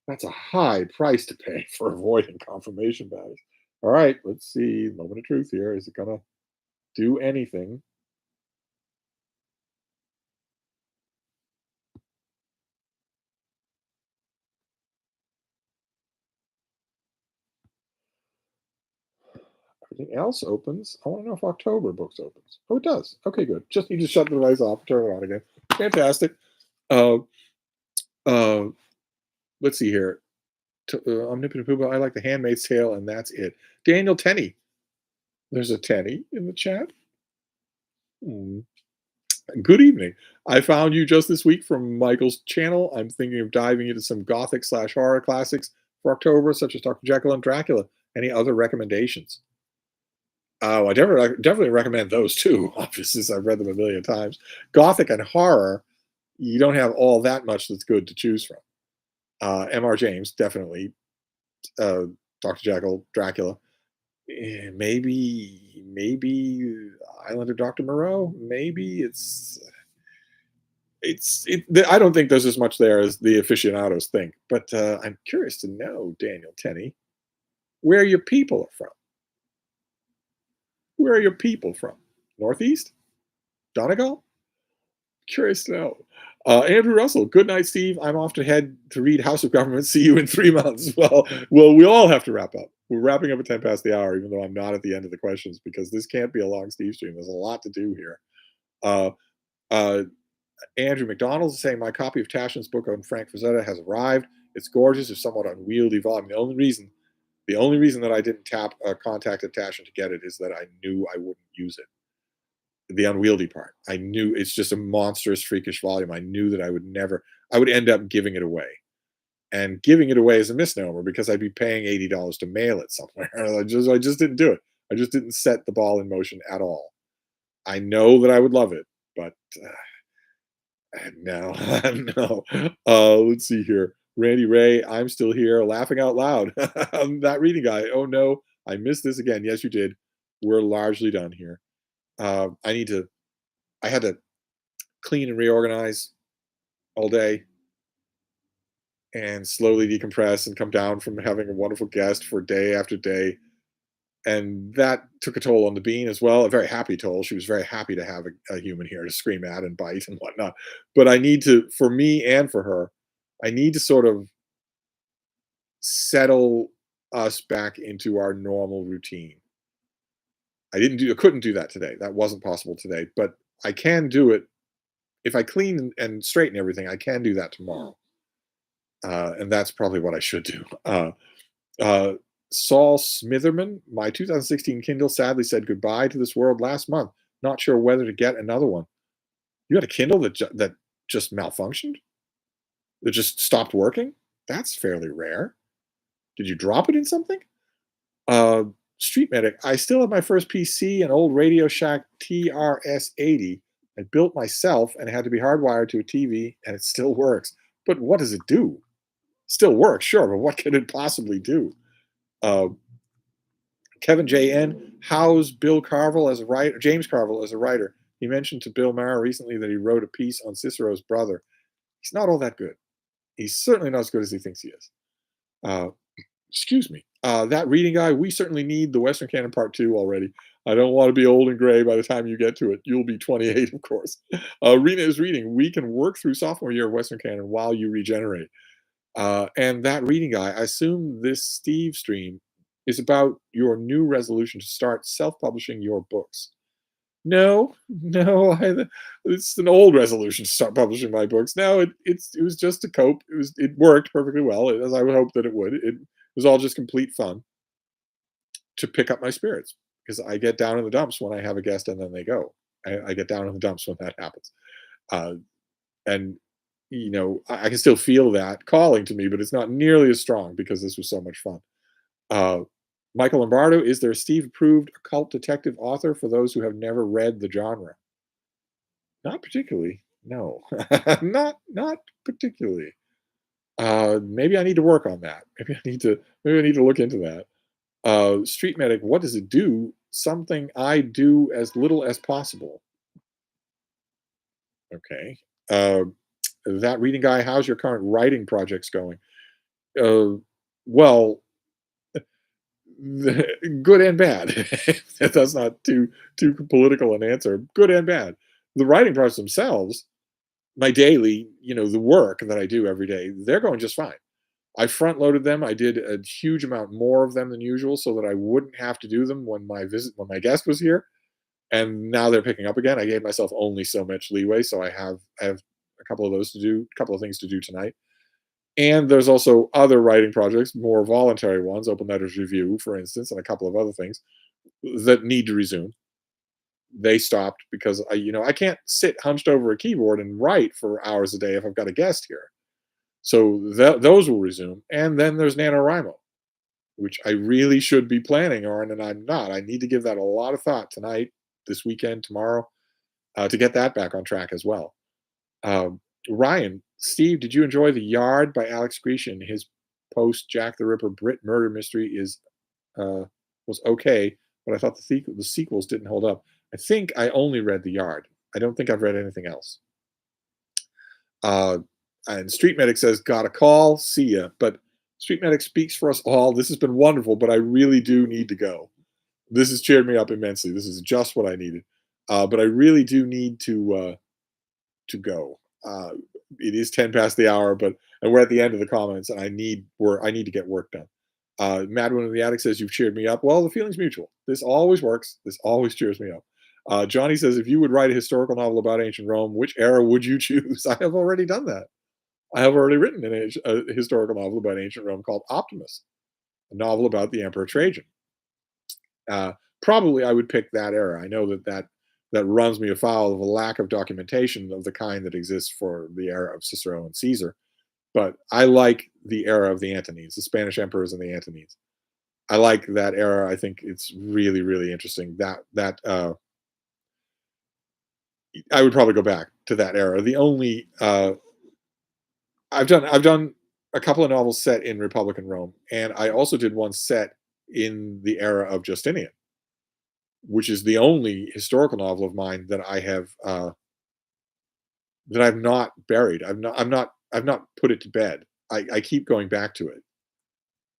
That's a high price to pay for avoiding confirmation bias. All right, let's see. Moment of truth here. Is it gonna do anything? Everything else opens. I want to know if October books opens. Oh, it does. Okay, good. Just need to shut the device off, turn it on again. Fantastic. Uh, uh, let's see here. Omnipotent Poobah, I like The Handmaid's Tale, and that's it. Daniel Tenney. There's a Tenney in the chat. Hmm. Good evening. I found you just this week from Michael's channel. I'm thinking of diving into some gothic slash horror classics for October, such as Dr. Jekyll and Dracula. Any other recommendations? Oh, I definitely recommend those too. Obviously, since I've read them a million times. Gothic and horror, you don't have all that much that's good to choose from. M.R. James, definitely. Uh, Dr. Jekyll, Dracula. Maybe Island of Dr. Moreau. Maybe I don't think there's as much there as the aficionados think. But I'm curious to know, Daniel Tenney, where your people are from. Where are your people from? Northeast? Donegal? Curious to know. Andrew Russell, good night, Steve. I'm off to head to read House of Government. See you in 3 months. Well, we all have to wrap up. We're wrapping up at 10 past the hour, even though I'm not at the end of the questions because this can't be a long Steve stream. There's a lot to do here. Uh, uh, Andrew McDonald is saying my copy of Tashin's book on Frank Frazetta has arrived. It's gorgeous, it's somewhat unwieldy volume. The only reason that I didn't contact Tashin to get it is that I knew I wouldn't use it. The unwieldy part. I knew it's just a monstrous, freakish volume. I knew that I would end up giving it away. And giving it away is a misnomer because I'd be paying $80 to mail it somewhere. I just didn't do it. I just didn't set the ball in motion at all. I know that I would love it, but no, no. Let's see here. Randy Ray, I'm still here laughing out loud. I'm that reading guy. Oh no, I missed this again. Yes, you did. We're largely done here. I had to clean and reorganize all day and slowly decompress and come down from having a wonderful guest for day after day. And that took a toll on the bean as well, a very happy toll. She was very happy to have a human here to scream at and bite and whatnot. But I need to, for me and for her, I need to sort of settle us back into our normal routine. I couldn't do that today. That wasn't possible today, but I can do it if I clean and straighten everything. I can do that tomorrow, and that's probably what I should do. Uh, Saul Smitherman, my 2016 Kindle sadly said goodbye to this world last month. Not sure whether to get another one. You had a Kindle that just malfunctioned? That just stopped working? That's fairly rare. Did you drop it in something? Uh, Street Medic, I still have my first PC, an old Radio Shack TRS-80. I built myself and it had to be hardwired to a TV, and it still works. But what does it do? Still works, sure, but what can it possibly do? Uh, Kevin J.N., how's Bill Carville as a writer? James Carville as a writer. He mentioned to Bill Maher recently that he wrote a piece on Cicero's brother. He's not all that good. He's certainly not as good as he thinks he is. Uh, Excuse me. That reading guy, we certainly need the Western Canon Part 2 already. I don't want to be old and gray by the time you get to it. You'll be 28, of course. Rena is reading. We can work through sophomore year of Western Canon while you regenerate. And that reading guy, I assume this Steve stream is about your new resolution to start self-publishing your books. No, no, it's an old resolution to start publishing my books. No, it was just to cope. It worked perfectly well, as I would hope that it would. It was all just complete fun to pick up my spirits because I get down in the dumps when I have a guest and then they go. I get down in the dumps when that happens. Uh, and I can still feel that calling to me, but it's not nearly as strong because this was so much fun. Uh, Michael Lombardo, is there a Steve approved occult detective author for those who have never read the genre? Not particularly. No, not particularly. Maybe I need to work on that. Maybe I need to look into that. Street medic, what does it do? Something I do as little as possible. Okay. Uh, that reading guy, how's your current writing projects going? Uh, well, good and bad. That's not too political an answer. Good and bad. The writing projects themselves, my daily, the work that I do every day, they're going just fine. I front loaded them. I did a huge amount more of them than usual so that I wouldn't have to do them when my guest was here. And now they're picking up again. I gave myself only so much leeway, so I have a couple of those to do, a couple of things to do tonight. And there's also other writing projects, more voluntary ones, Open Letters Review, for instance, and a couple of other things that need to resume. They stopped because I can't sit hunched over a keyboard and write for hours a day if I've got a guest here. So those will resume. And then there's NaNoWriMo, which I really should be planning on, and I'm not. I need to give that a lot of thought tonight, this weekend, tomorrow, to get that back on track as well. Um, Ryan, Steve, did you enjoy The Yard by Alex Grecian? His post Jack the Ripper Brit murder mystery uh, was okay, but I thought the sequels didn't hold up. I think I only read The Yard. I don't think I've read anything else. Uh, and Street Medic says, got a call, see ya. But Street Medic speaks for us all. This has been wonderful, but I really do need to go. This has cheered me up immensely. This is just what I needed. But I really do need to go. Uh, it is 10 past the hour, and we're at the end of the comments, and I need work. I need to get work done. Madwin in the attic says you've cheered me up. Well, the feeling's mutual. This always works. This always cheers me up. Johnny says if you would write a historical novel about ancient Rome, which era would you choose? I have already done that. I have already written a historical novel about ancient Rome called Optimus, a novel about the Emperor Trajan. Uh, Probably I would pick that era. I know that runs me afoul of a lack of documentation of the kind that exists for the era of Cicero and Caesar. But I like the era of the Antonines, the Spanish emperors and the Antonines. I like that era. I think it's really, really interesting. That I would probably go back to that era. The only I've done a couple of novels set in Republican Rome, and I also did one set in the era of Justinian, which is the only historical novel of mine that I've not buried. I've not put it to bed. I keep going back to it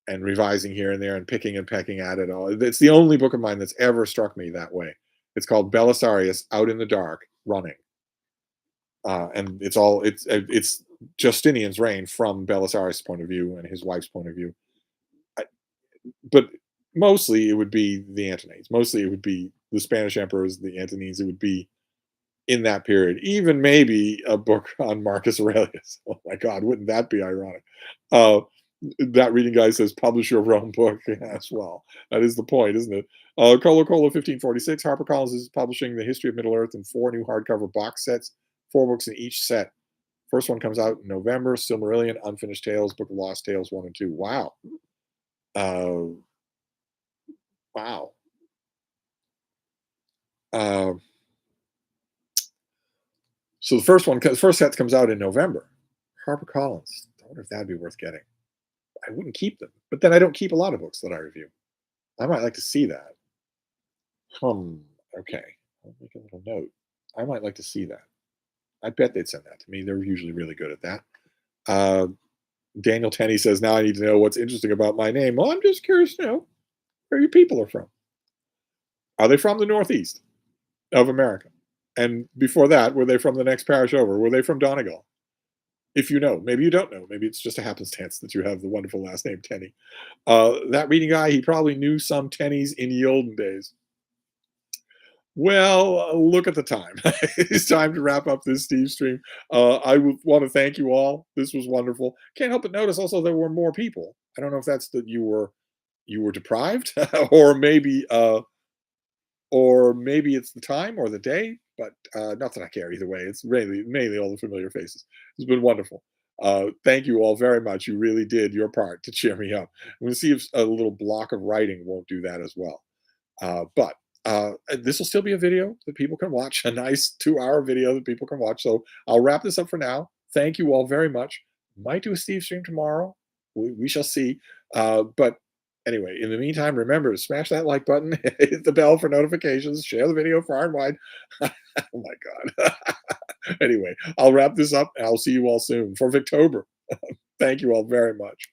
and revising here and there and picking and pecking at it all. It's the only book of mine that's ever struck me that way. It's called Belisarius Out in the Dark Running. And it's Justinian's reign from Belisarius' point of view and his wife's point of view. I, but mostly it would be the Antonines. Mostly it would be the Spanish emperors, the Antonines. It would be in that period. Even maybe a book on Marcus Aurelius. Oh my God, wouldn't that be ironic? Uh, that reading guy says, publish your own book as well. That is the point, isn't it? Colo Colo 1546, HarperCollins is publishing the history of Middle Earth in 4 new hardcover box sets, 4 books in each set. First one comes out in November, Silmarillion, Unfinished Tales, Book of Lost Tales 1 and 2. Wow. Uh, wow. Uh, so the first set comes out in November. HarperCollins. I wonder if that'd be worth getting. I wouldn't keep them, but then I don't keep a lot of books that I review. I might like to see that. Hmm. Okay. I'll make a little note. I might like to see that. I bet they'd send that to me. They're usually really good at that. Uh, Daniel Tenney says, now I need to know what's interesting about my name. Well, I'm just curious to know where you people are from. Are they from the Northeast of America? And before that, were they from the next parish over? Were they from Donegal? If you know, maybe you don't know. Maybe it's just a happenstance that you have the wonderful last name Tenney. That reading guy, he probably knew some Tennies in the olden days. Well, look at the time. It's time to wrap up this Steve stream. I would want to thank you all. This was wonderful. Can't help but notice also there were more people. I don't know if that's that you were deprived, or maybe it's the time or the day, but not that I care either way. It's mainly all the familiar faces. It's been wonderful. Thank you all very much. You really did your part to cheer me up. I'm going to see if a little block of writing won't do that as well. But this will still be a video that people can watch, a nice 2-hour video that people can watch. So I'll wrap this up for now. Thank you all very much. Might do a Steve stream tomorrow. We shall see. But anyway, in the meantime, remember to smash that like button, hit the bell for notifications, share the video far and wide. Oh my God. Anyway, I'll wrap this up and I'll see you all soon for Victober. Thank you all very much.